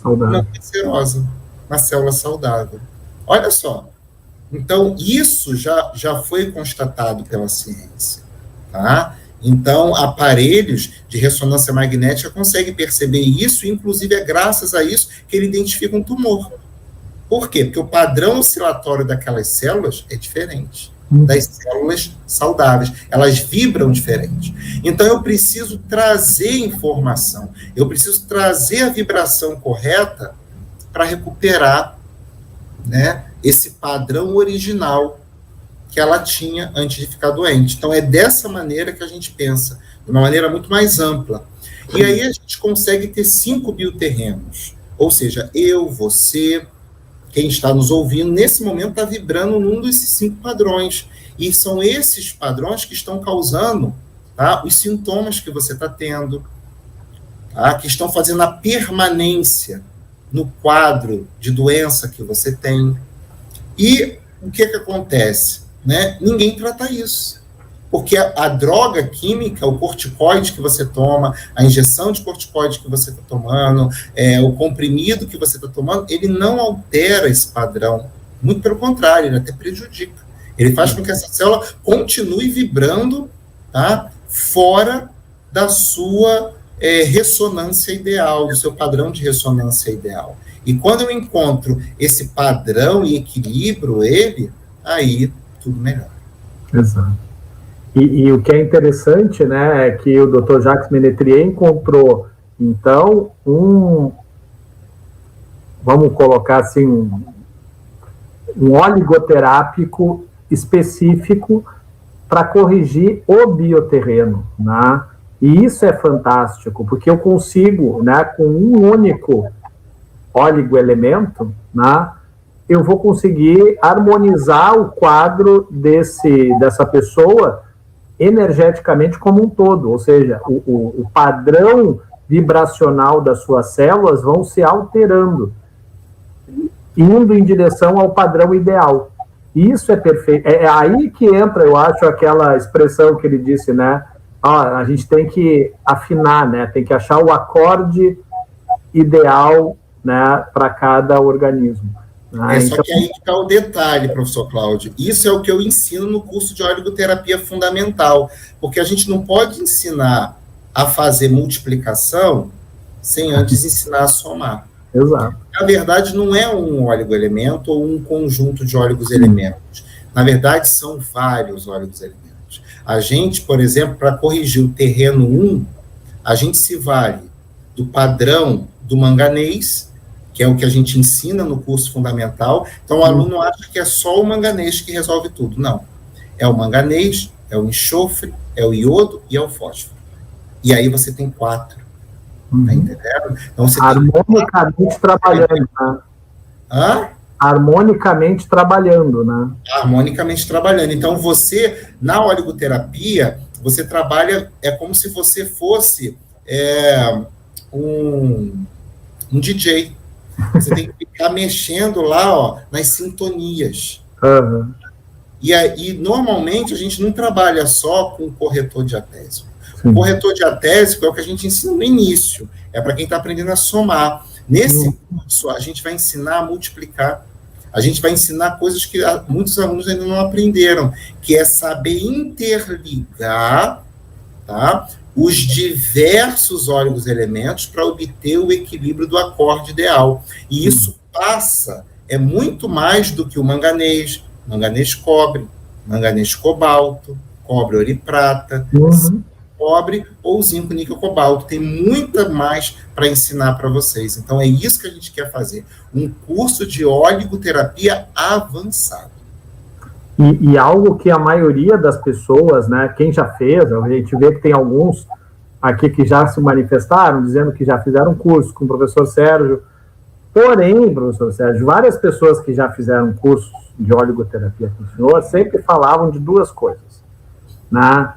não cancerosa, uma célula saudável. Olha só. Então, isso já foi constatado pela ciência, tá? Então, aparelhos de ressonância magnética conseguem perceber isso, e inclusive é graças a isso que ele identifica um tumor. Por quê? Porque o padrão oscilatório daquelas células é diferente das células saudáveis. Elas vibram diferente. Então, eu preciso trazer informação, eu preciso trazer a vibração correta para recuperar, né, esse padrão original que ela tinha antes de ficar doente. Então, é dessa maneira que a gente pensa, de uma maneira muito mais ampla. E aí a gente consegue ter 5 bioterrenos. Ou seja, eu, você, quem está nos ouvindo, nesse momento está vibrando num desses 5 padrões. E são esses padrões que estão causando, tá, os sintomas que você está tendo, tá, que estão fazendo a permanência no quadro de doença que você tem. E o que acontece? Né? Ninguém trata isso. Porque a droga química, o corticoide que você toma, a injeção de corticoide que você está tomando, o comprimido que você está tomando, ele não altera esse padrão. Muito pelo contrário, ele até prejudica. Ele faz com que essa célula continue vibrando, tá, fora da sua ressonância ideal, do seu padrão de ressonância ideal. E quando eu encontro esse padrão e equilibro ele, aí tudo melhora. Exato. E o que é interessante, né, é que o Dr. Jacques Ménétrier encontrou, então, vamos colocar assim, um oligoterápico específico para corrigir o bioterreno, né? E isso é fantástico, porque eu consigo, né, com um único oligoelemento, né, eu vou conseguir harmonizar o quadro dessa pessoa energeticamente como um todo, ou seja, o padrão vibracional das suas células vão se alterando, indo em direção ao padrão ideal. Isso é perfeito. É aí que entra, eu acho, aquela expressão que ele disse, né? A gente tem que afinar, né? Tem que achar o acorde ideal, né, para cada organismo. Só que aí que está o detalhe, professor Cláudio. Isso é o que eu ensino no curso de oligoterapia fundamental, porque a gente não pode ensinar a fazer multiplicação sem antes ensinar a somar. Exato. Na verdade, não é um oligoelemento ou um conjunto de oligos-elementos. Na verdade, são vários oligos-elementos. A gente, por exemplo, para corrigir o terreno 1, a gente se vale do padrão do manganês, que é o que a gente ensina no curso fundamental. Então, o aluno acha que é só o manganês que resolve tudo. Não. É o manganês, é o enxofre, é o iodo e é o fósforo. E aí você tem 4. Tá entendendo? Então, você harmonicamente trabalhando, né? Hã? Harmonicamente trabalhando, né? Harmonicamente trabalhando. Então, você, na oligoterapia, você trabalha, é como se você fosse um DJ. Você tem que ficar mexendo lá, ó, nas sintonias. Uhum. E aí, normalmente, a gente não trabalha só com corretor diatésico. Sim. O corretor diatésico é o que a gente ensina no início. É para quem está aprendendo a somar. Nesse curso, a gente vai ensinar a multiplicar. A gente vai ensinar coisas que muitos alunos ainda não aprenderam, que é saber interligar, tá, os diversos oligos-elementos para obter o equilíbrio do acorde ideal. E isso é muito mais do que o manganês, manganês cobre, manganês cobalto, cobre ouro e prata. cobre ou zinco, níquel, cobalto. Tem muita mais para ensinar para vocês. Então, é isso que a gente quer fazer. Um curso de oligoterapia avançado. E algo que a maioria das pessoas, né, quem já fez, a gente vê que tem alguns aqui que já se manifestaram, dizendo que já fizeram curso com o professor Sérgio. Porém, professor Sérgio, várias pessoas que já fizeram cursos de oligoterapia com o senhor sempre falavam de duas coisas, né?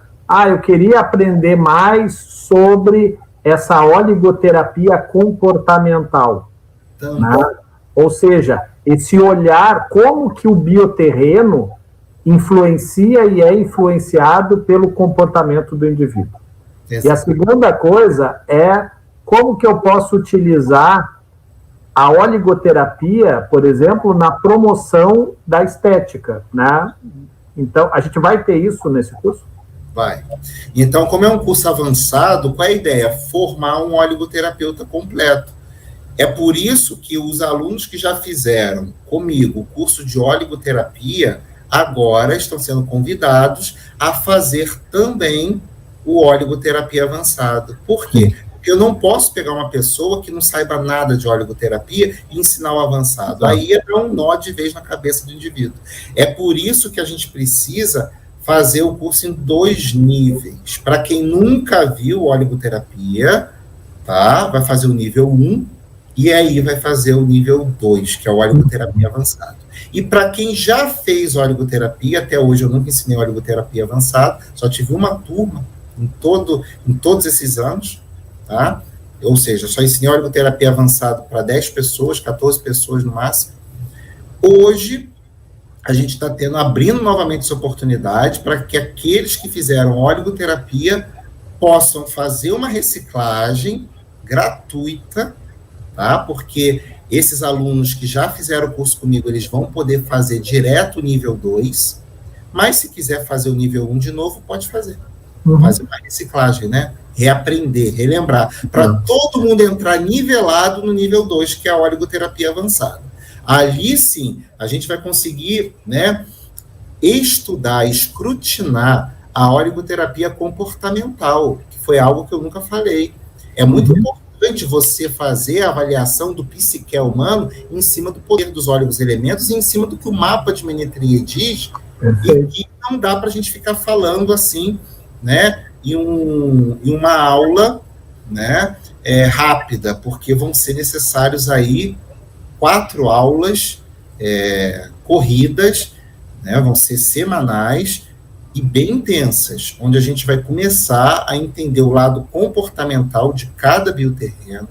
Eu queria aprender mais sobre essa oligoterapia comportamental, né? Ou seja, esse olhar como que o bioterreno influencia e é influenciado pelo comportamento do indivíduo. Exato. E a segunda coisa é como que eu posso utilizar a oligoterapia, por exemplo, na promoção da estética, né? Então, a gente vai ter isso nesse curso? Vai. Então, como é um curso avançado, qual é a ideia? Formar um oligoterapeuta completo. É por isso que os alunos que já fizeram comigo o curso de oligoterapia, agora estão sendo convidados a fazer também o oligoterapia avançado. Por quê? Porque eu não posso pegar uma pessoa que não saiba nada de oligoterapia e ensinar o avançado. Aí é um nó de vez na cabeça do indivíduo. É por isso que a gente precisa fazer o curso em 2 níveis. Para quem nunca viu oligoterapia, tá? Vai fazer o nível 1 e aí vai fazer o nível 2, que é o oligoterapia avançado. E para quem já fez oligoterapia, até hoje eu nunca ensinei oligoterapia avançada, só tive uma turma em todos esses anos, tá? Ou seja, só ensinei oligoterapia avançada para 10 pessoas, 14 pessoas no máximo. Hoje, a gente está abrindo novamente essa oportunidade para que aqueles que fizeram oligoterapia possam fazer uma reciclagem gratuita, tá? Porque esses alunos que já fizeram o curso comigo, eles vão poder fazer direto o nível 2, mas se quiser fazer o nível 1 de novo, pode fazer. Fazer uma reciclagem, né? Reaprender, relembrar, para todo mundo entrar nivelado no nível 2, que é a oligoterapia avançada. Ali, sim, a gente vai conseguir, né, estudar, escrutinar a oligoterapia comportamental, que foi algo que eu nunca falei. É muito importante você fazer a avaliação do psique humano em cima do poder dos oligoelementos e em cima do que o mapa de Menetrie diz, e que não dá para a gente ficar falando assim, né, em uma aula, né, rápida, porque vão ser necessários aí 4 aulas corridas, né, vão ser semanais e bem intensas, onde a gente vai começar a entender o lado comportamental de cada bioterreno,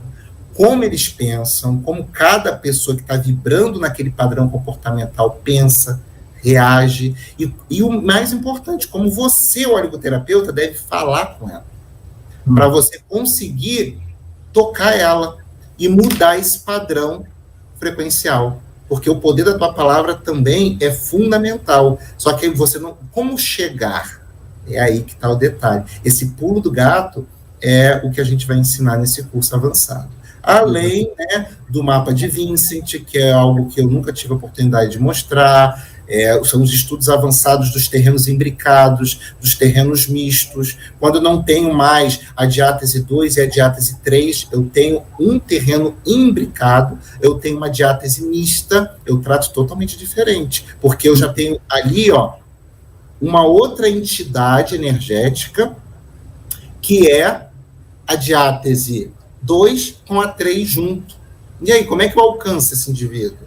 como eles pensam, como cada pessoa que está vibrando naquele padrão comportamental pensa, reage, e o mais importante, como você, o oligoterapeuta, deve falar com ela, para você conseguir tocar ela e mudar esse padrão frequencial, porque o poder da tua palavra também é fundamental, só que você não... Como chegar? É aí que está o detalhe. Esse pulo do gato é o que a gente vai ensinar nesse curso avançado. Além, né, do mapa de Vincent, que é algo que eu nunca tive a oportunidade de mostrar, são os estudos avançados dos terrenos imbricados, dos terrenos mistos. Quando não tenho mais a diátese 2 e a diátese 3, eu tenho um terreno imbricado, eu tenho uma diátese mista, eu trato totalmente diferente, porque eu já tenho ali, ó, uma outra entidade energética, que é a diátese 2 com a 3 junto. E aí, como é que eu alcanço esse indivíduo?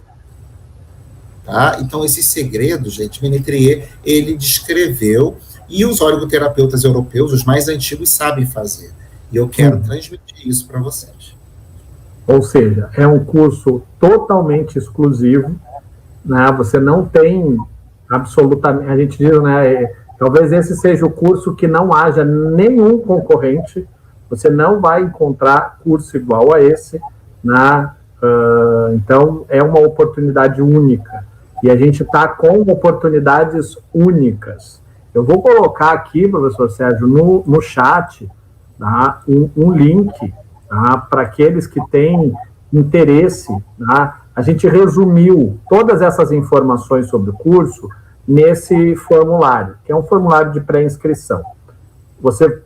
Tá? Então, esses segredos, gente, Menetrie, ele descreveu, e os oligoterapeutas europeus, os mais antigos, sabem fazer. E eu quero transmitir isso para vocês. Ou seja, é um curso totalmente exclusivo, né? Você não tem absolutamente... A gente diz, né? Talvez esse seja o curso que não haja nenhum concorrente. Você não vai encontrar curso igual a esse, né? Então, é uma oportunidade única. E a gente está com oportunidades únicas. Eu vou colocar aqui, professor Sérgio, no chat, tá, um link, tá, para aqueles que têm interesse. Tá? A gente resumiu todas essas informações sobre o curso nesse formulário, que é um formulário de pré-inscrição. Você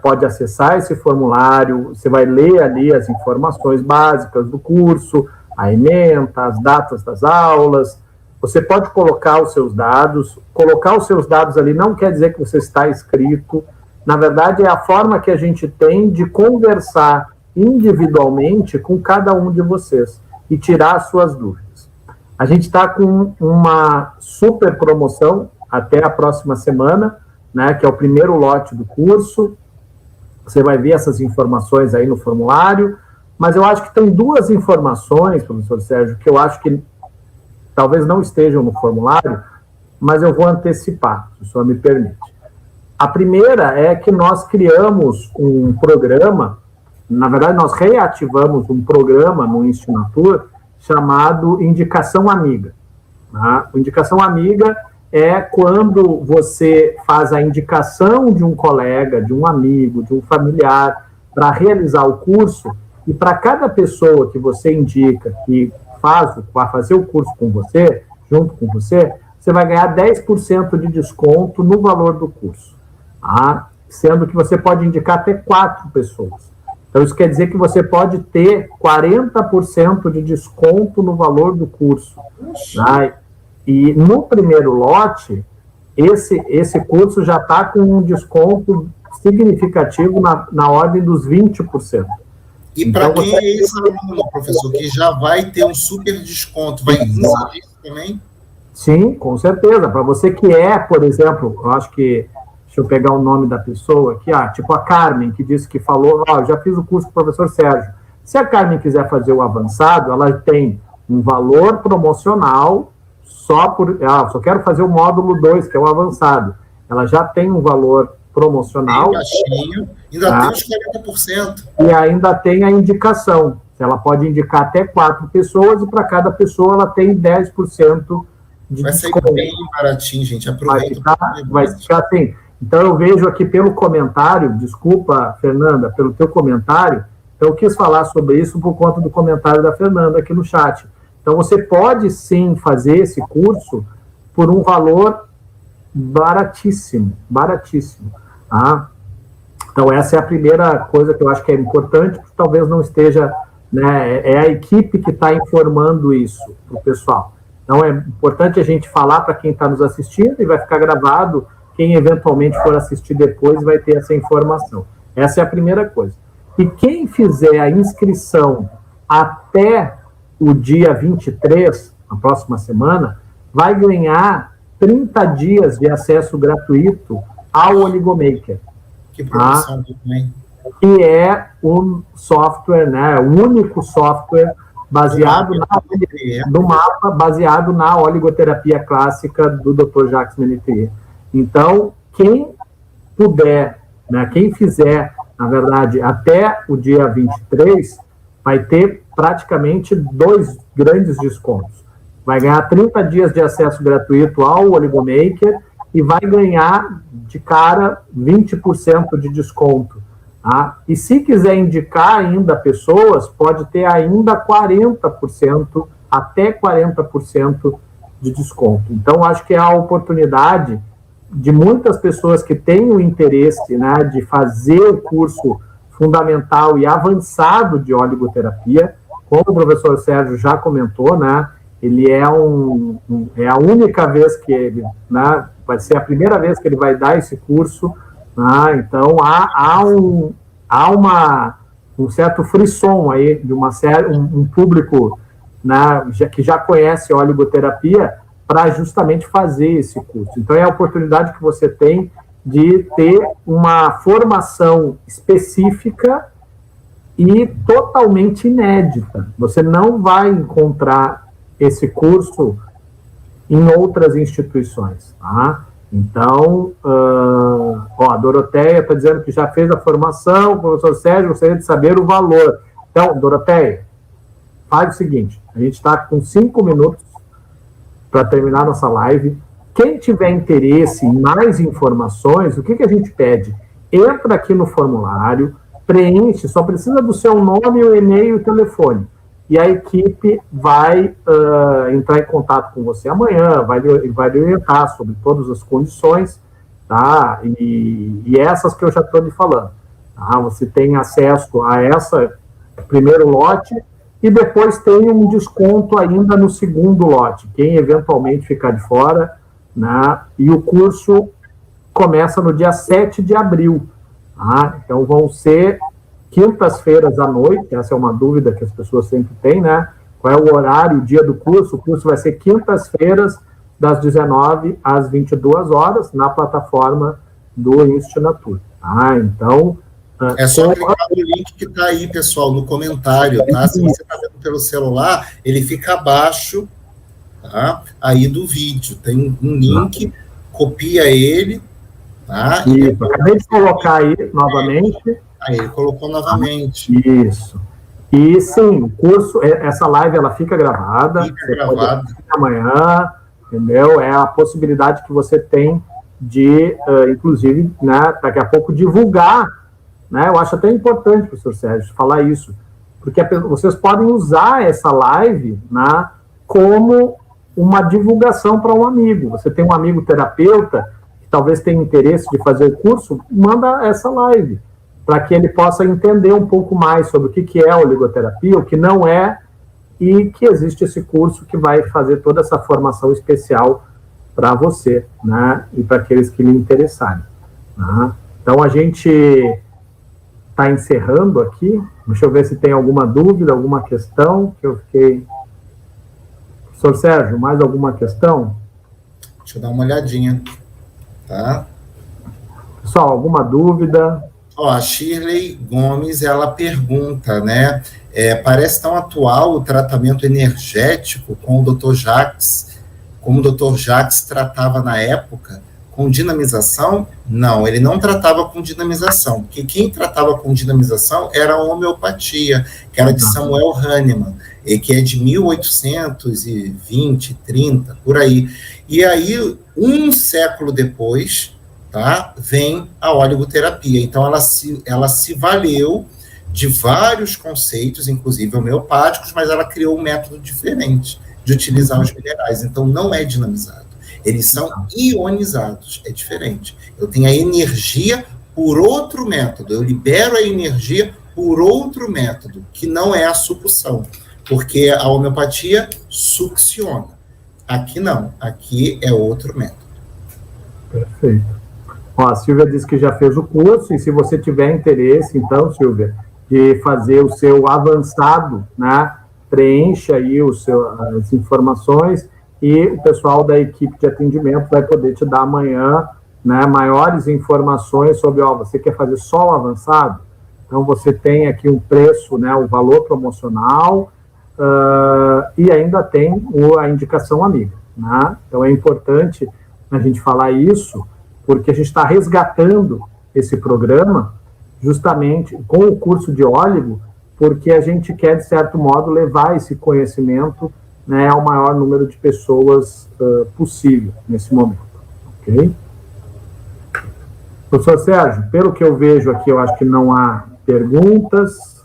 pode acessar esse formulário, você vai ler ali as informações básicas do curso, a ementa, as datas das aulas. Você pode colocar os seus dados. Colocar os seus dados ali não quer dizer que você está inscrito. Na verdade, é a forma que a gente tem de conversar individualmente com cada um de vocês e tirar as suas dúvidas. A gente está com uma super promoção até a próxima semana, né, que é o primeiro lote do curso. Você vai ver essas informações aí no formulário, mas eu acho que tem duas informações, professor Sérgio, que eu acho que talvez não estejam no formulário, mas eu vou antecipar, se o senhor me permite. A primeira é que nós criamos um programa, na verdade nós reativamos um programa no Instinatur chamado Indicação Amiga. Tá? O Indicação Amiga é quando você faz a indicação de um colega, de um amigo, de um familiar, para realizar o curso, e para cada pessoa que você indica que vai fazer o curso com você, junto com você, você vai ganhar 10% de desconto no valor do curso. Tá? Sendo que você pode indicar até 4 pessoas. Então, isso quer dizer que você pode ter 40% de desconto no valor do curso. Tá? E no primeiro lote, esse curso já está com um desconto significativo na ordem dos 20%. E para quem é esse aluno, professor, que já vai ter um super desconto, vai incidir isso também? Sim, com certeza. Para você que por exemplo, eu acho que, deixa eu pegar o nome da pessoa aqui, tipo a Carmen, que disse que falou, eu já fiz o curso com o professor Sérgio. Se a Carmen quiser fazer o avançado, ela tem um valor promocional só quero fazer o módulo 2, que é o avançado. Ela já tem um valor promocional. Baixinho, ainda tem os 40%. E ainda tem a indicação. Ela pode indicar até 4 pessoas e para cada pessoa ela tem 10% de vai desconto. Vai sair bem baratinho, gente. Aproveita. Vai ficar assim. Então, eu vejo aqui pelo comentário, desculpa, Fernanda, pelo teu comentário, eu quis falar sobre isso por conta do comentário da Fernanda aqui no chat. Então, você pode sim fazer esse curso por um valor baratíssimo, baratíssimo. Tá? Então, essa é a primeira coisa que eu acho que é importante, porque talvez não esteja, né, é a equipe que está informando isso para o pessoal. Então, é importante a gente falar para quem está nos assistindo e vai ficar gravado, quem eventualmente for assistir depois vai ter essa informação. Essa é a primeira coisa. E quem fizer a inscrição até o dia 23, na próxima semana, vai ganhar 30 dias de acesso gratuito ao Oligomaker. Que promoção também. Que é um software, né, o único software baseado no mapa, baseado na oligoterapia clássica do Dr. Jacques Ménetrier. Então, quem puder, né, quem fizer, na verdade, até o dia 23, vai ter praticamente 2 grandes descontos. Vai ganhar 30 dias de acesso gratuito ao Oligomaker e vai ganhar, de cara, 20% de desconto. Tá? E se quiser indicar ainda pessoas, pode ter ainda 40%, até 40% de desconto. Então, acho que é a oportunidade de muitas pessoas que têm o interesse, né, de fazer o curso fundamental e avançado de oligoterapia, como o professor Sérgio já comentou, né, ele é a única vez que ele, né, vai ser a primeira vez que ele vai dar esse curso, né, então há um certo frisson aí de um público, né, que já conhece a oligoterapia para justamente fazer esse curso. Então é a oportunidade que você tem de ter uma formação específica e totalmente inédita. Você não vai encontrar esse curso em outras instituições. Tá? Então, a Doroteia está dizendo que já fez a formação, o professor Sérgio gostaria de saber o valor. Então, Doroteia, faz o seguinte, a gente está com 5 minutos para terminar nossa live. Quem tiver interesse em mais informações, o que a gente pede? Entra aqui no formulário, preenche, só precisa do seu nome, o e-mail e o telefone. E a equipe vai entrar em contato com você amanhã, vai lhe orientar sobre todas as condições tá? E essas que eu já estou lhe falando. Tá? Você tem acesso a essa primeiro lote e depois tem um desconto ainda no segundo lote, quem eventualmente ficar de fora, né? E o curso começa no dia 7 de abril. Tá? Então vão ser quintas-feiras à noite, essa é uma dúvida que as pessoas sempre têm, né? Qual é o horário, o dia do curso? O curso vai ser quintas-feiras, das 19 às 22 horas, na plataforma do Instituto. Tá? Então... É só clicar no link que está aí, pessoal, no comentário, tá? Se você está vendo pelo celular, ele fica abaixo, tá? Aí do vídeo. Tem um link, copia ele, tá? Isso, acabei de colocar aí novamente. Aí ele colocou novamente. Isso. E sim, o curso, essa live ela fica gravada. Fica gravada. Amanhã, entendeu? É a possibilidade que você tem de, inclusive, né, daqui a pouco divulgar. Né? Eu acho até importante, professor Sérgio, falar isso, porque vocês podem usar essa live, né, como uma divulgação para um amigo. Você tem um amigo terapeuta que talvez tenha interesse de fazer o curso, manda essa live, para que ele possa entender um pouco mais sobre o que é a oligoterapia, o que não é, e que existe esse curso que vai fazer toda essa formação especial para você, né, e para aqueles que lhe interessarem. Né? Então, a gente está encerrando aqui. Deixa eu ver se tem alguma dúvida, alguma questão que eu fiquei... Professor Sérgio, mais alguma questão? Deixa eu dar uma olhadinha, tá? Pessoal, alguma dúvida? Ó, a Shirley Gomes, ela pergunta, né? Parece tão atual o tratamento energético com o Dr. Jacques, como o Dr. Jacques tratava na época, com dinamização? Não, ele não tratava com dinamização, porque quem tratava com dinamização era a homeopatia, que era de Samuel Hahnemann, e que é de 1820, 30, por aí. E aí, um século depois, tá, vem a oligoterapia. Então, ela se valeu de vários conceitos, inclusive homeopáticos, mas ela criou um método diferente de utilizar os minerais. Então, não é dinamizado. Eles são ionizados, é diferente. Eu tenho a energia por outro método, eu libero a energia por outro método, que não é a sucção, porque a homeopatia succiona. Aqui não, aqui é outro método. Perfeito. Ó, a Silvia disse que já fez o curso, e se você tiver interesse, então, Silvia, de fazer o seu avançado, né, preencha aí as informações, e o pessoal da equipe de atendimento vai poder te dar amanhã, né, maiores informações sobre, você quer fazer só o avançado? Então, você tem aqui um preço, né, o valor promocional, e ainda tem a indicação amiga. Né? Então, é importante a gente falar isso, porque a gente está resgatando esse programa justamente com o curso de óligo, porque a gente quer, de certo modo, levar esse conhecimento, né, ao maior número de pessoas possível nesse momento. Ok? Professor Sérgio, pelo que eu vejo aqui, eu acho que não há perguntas.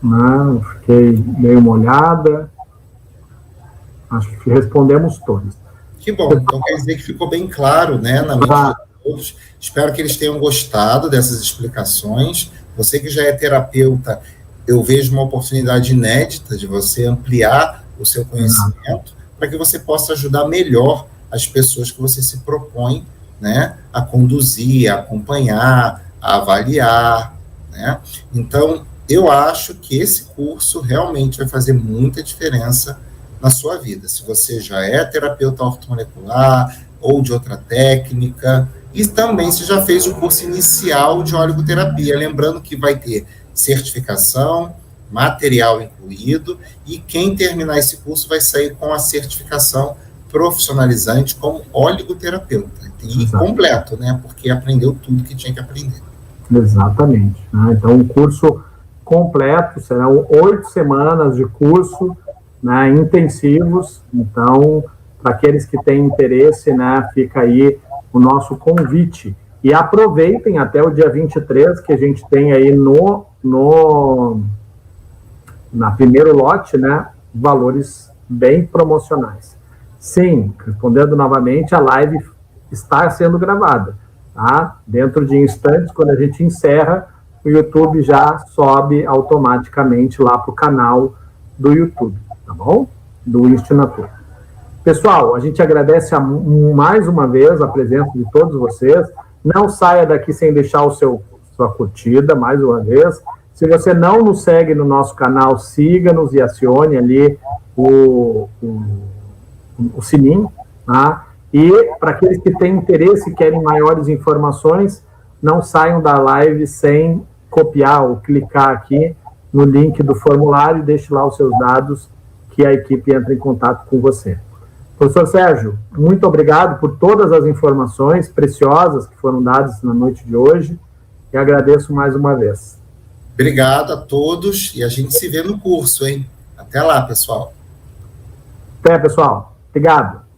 Não, fiquei meio uma olhada. Acho que respondemos todos. Que bom, então quer dizer que ficou bem claro, né, na mente de todos. Espero que eles tenham gostado dessas explicações. Você que já é terapeuta, eu vejo uma oportunidade inédita de você ampliar o seu conhecimento para que você possa ajudar melhor as pessoas que você se propõe, né, a conduzir, a acompanhar, a avaliar, né? Então, eu acho que esse curso realmente vai fazer muita diferença na sua vida. Se você já é terapeuta ortomolecular ou de outra técnica, e também se já fez o curso inicial de oligoterapia, lembrando que vai ter certificação, material incluído, e quem terminar esse curso vai sair com a certificação profissionalizante como oligoterapeuta. E completo, né? Porque aprendeu tudo que tinha que aprender. Exatamente. Né? Então, um curso completo, serão 8 semanas de curso, né, intensivos. Então, para aqueles que têm interesse, né, fica aí o nosso convite. E aproveitem até o dia 23, que a gente tem aí na primeiro lote, né, valores bem promocionais. Sim, respondendo novamente, a live está sendo gravada, tá? Dentro de instantes, quando a gente encerra, o YouTube já sobe automaticamente lá para o canal do YouTube, tá bom? Do Instinatur. Pessoal, a gente agradece mais uma vez a presença de todos vocês. Não saia daqui sem deixar sua curtida, mais uma vez. Se você não nos segue no nosso canal, siga-nos e acione ali o sininho, tá? E para aqueles que têm interesse e querem maiores informações, não saiam da live sem copiar ou clicar aqui no link do formulário e deixe lá os seus dados que a equipe entra em contato com você. Professor Sérgio, muito obrigado por todas as informações preciosas que foram dadas na noite de hoje e agradeço mais uma vez. Obrigado a todos e a gente se vê no curso, hein? Até lá, pessoal. Até, pessoal. Obrigado.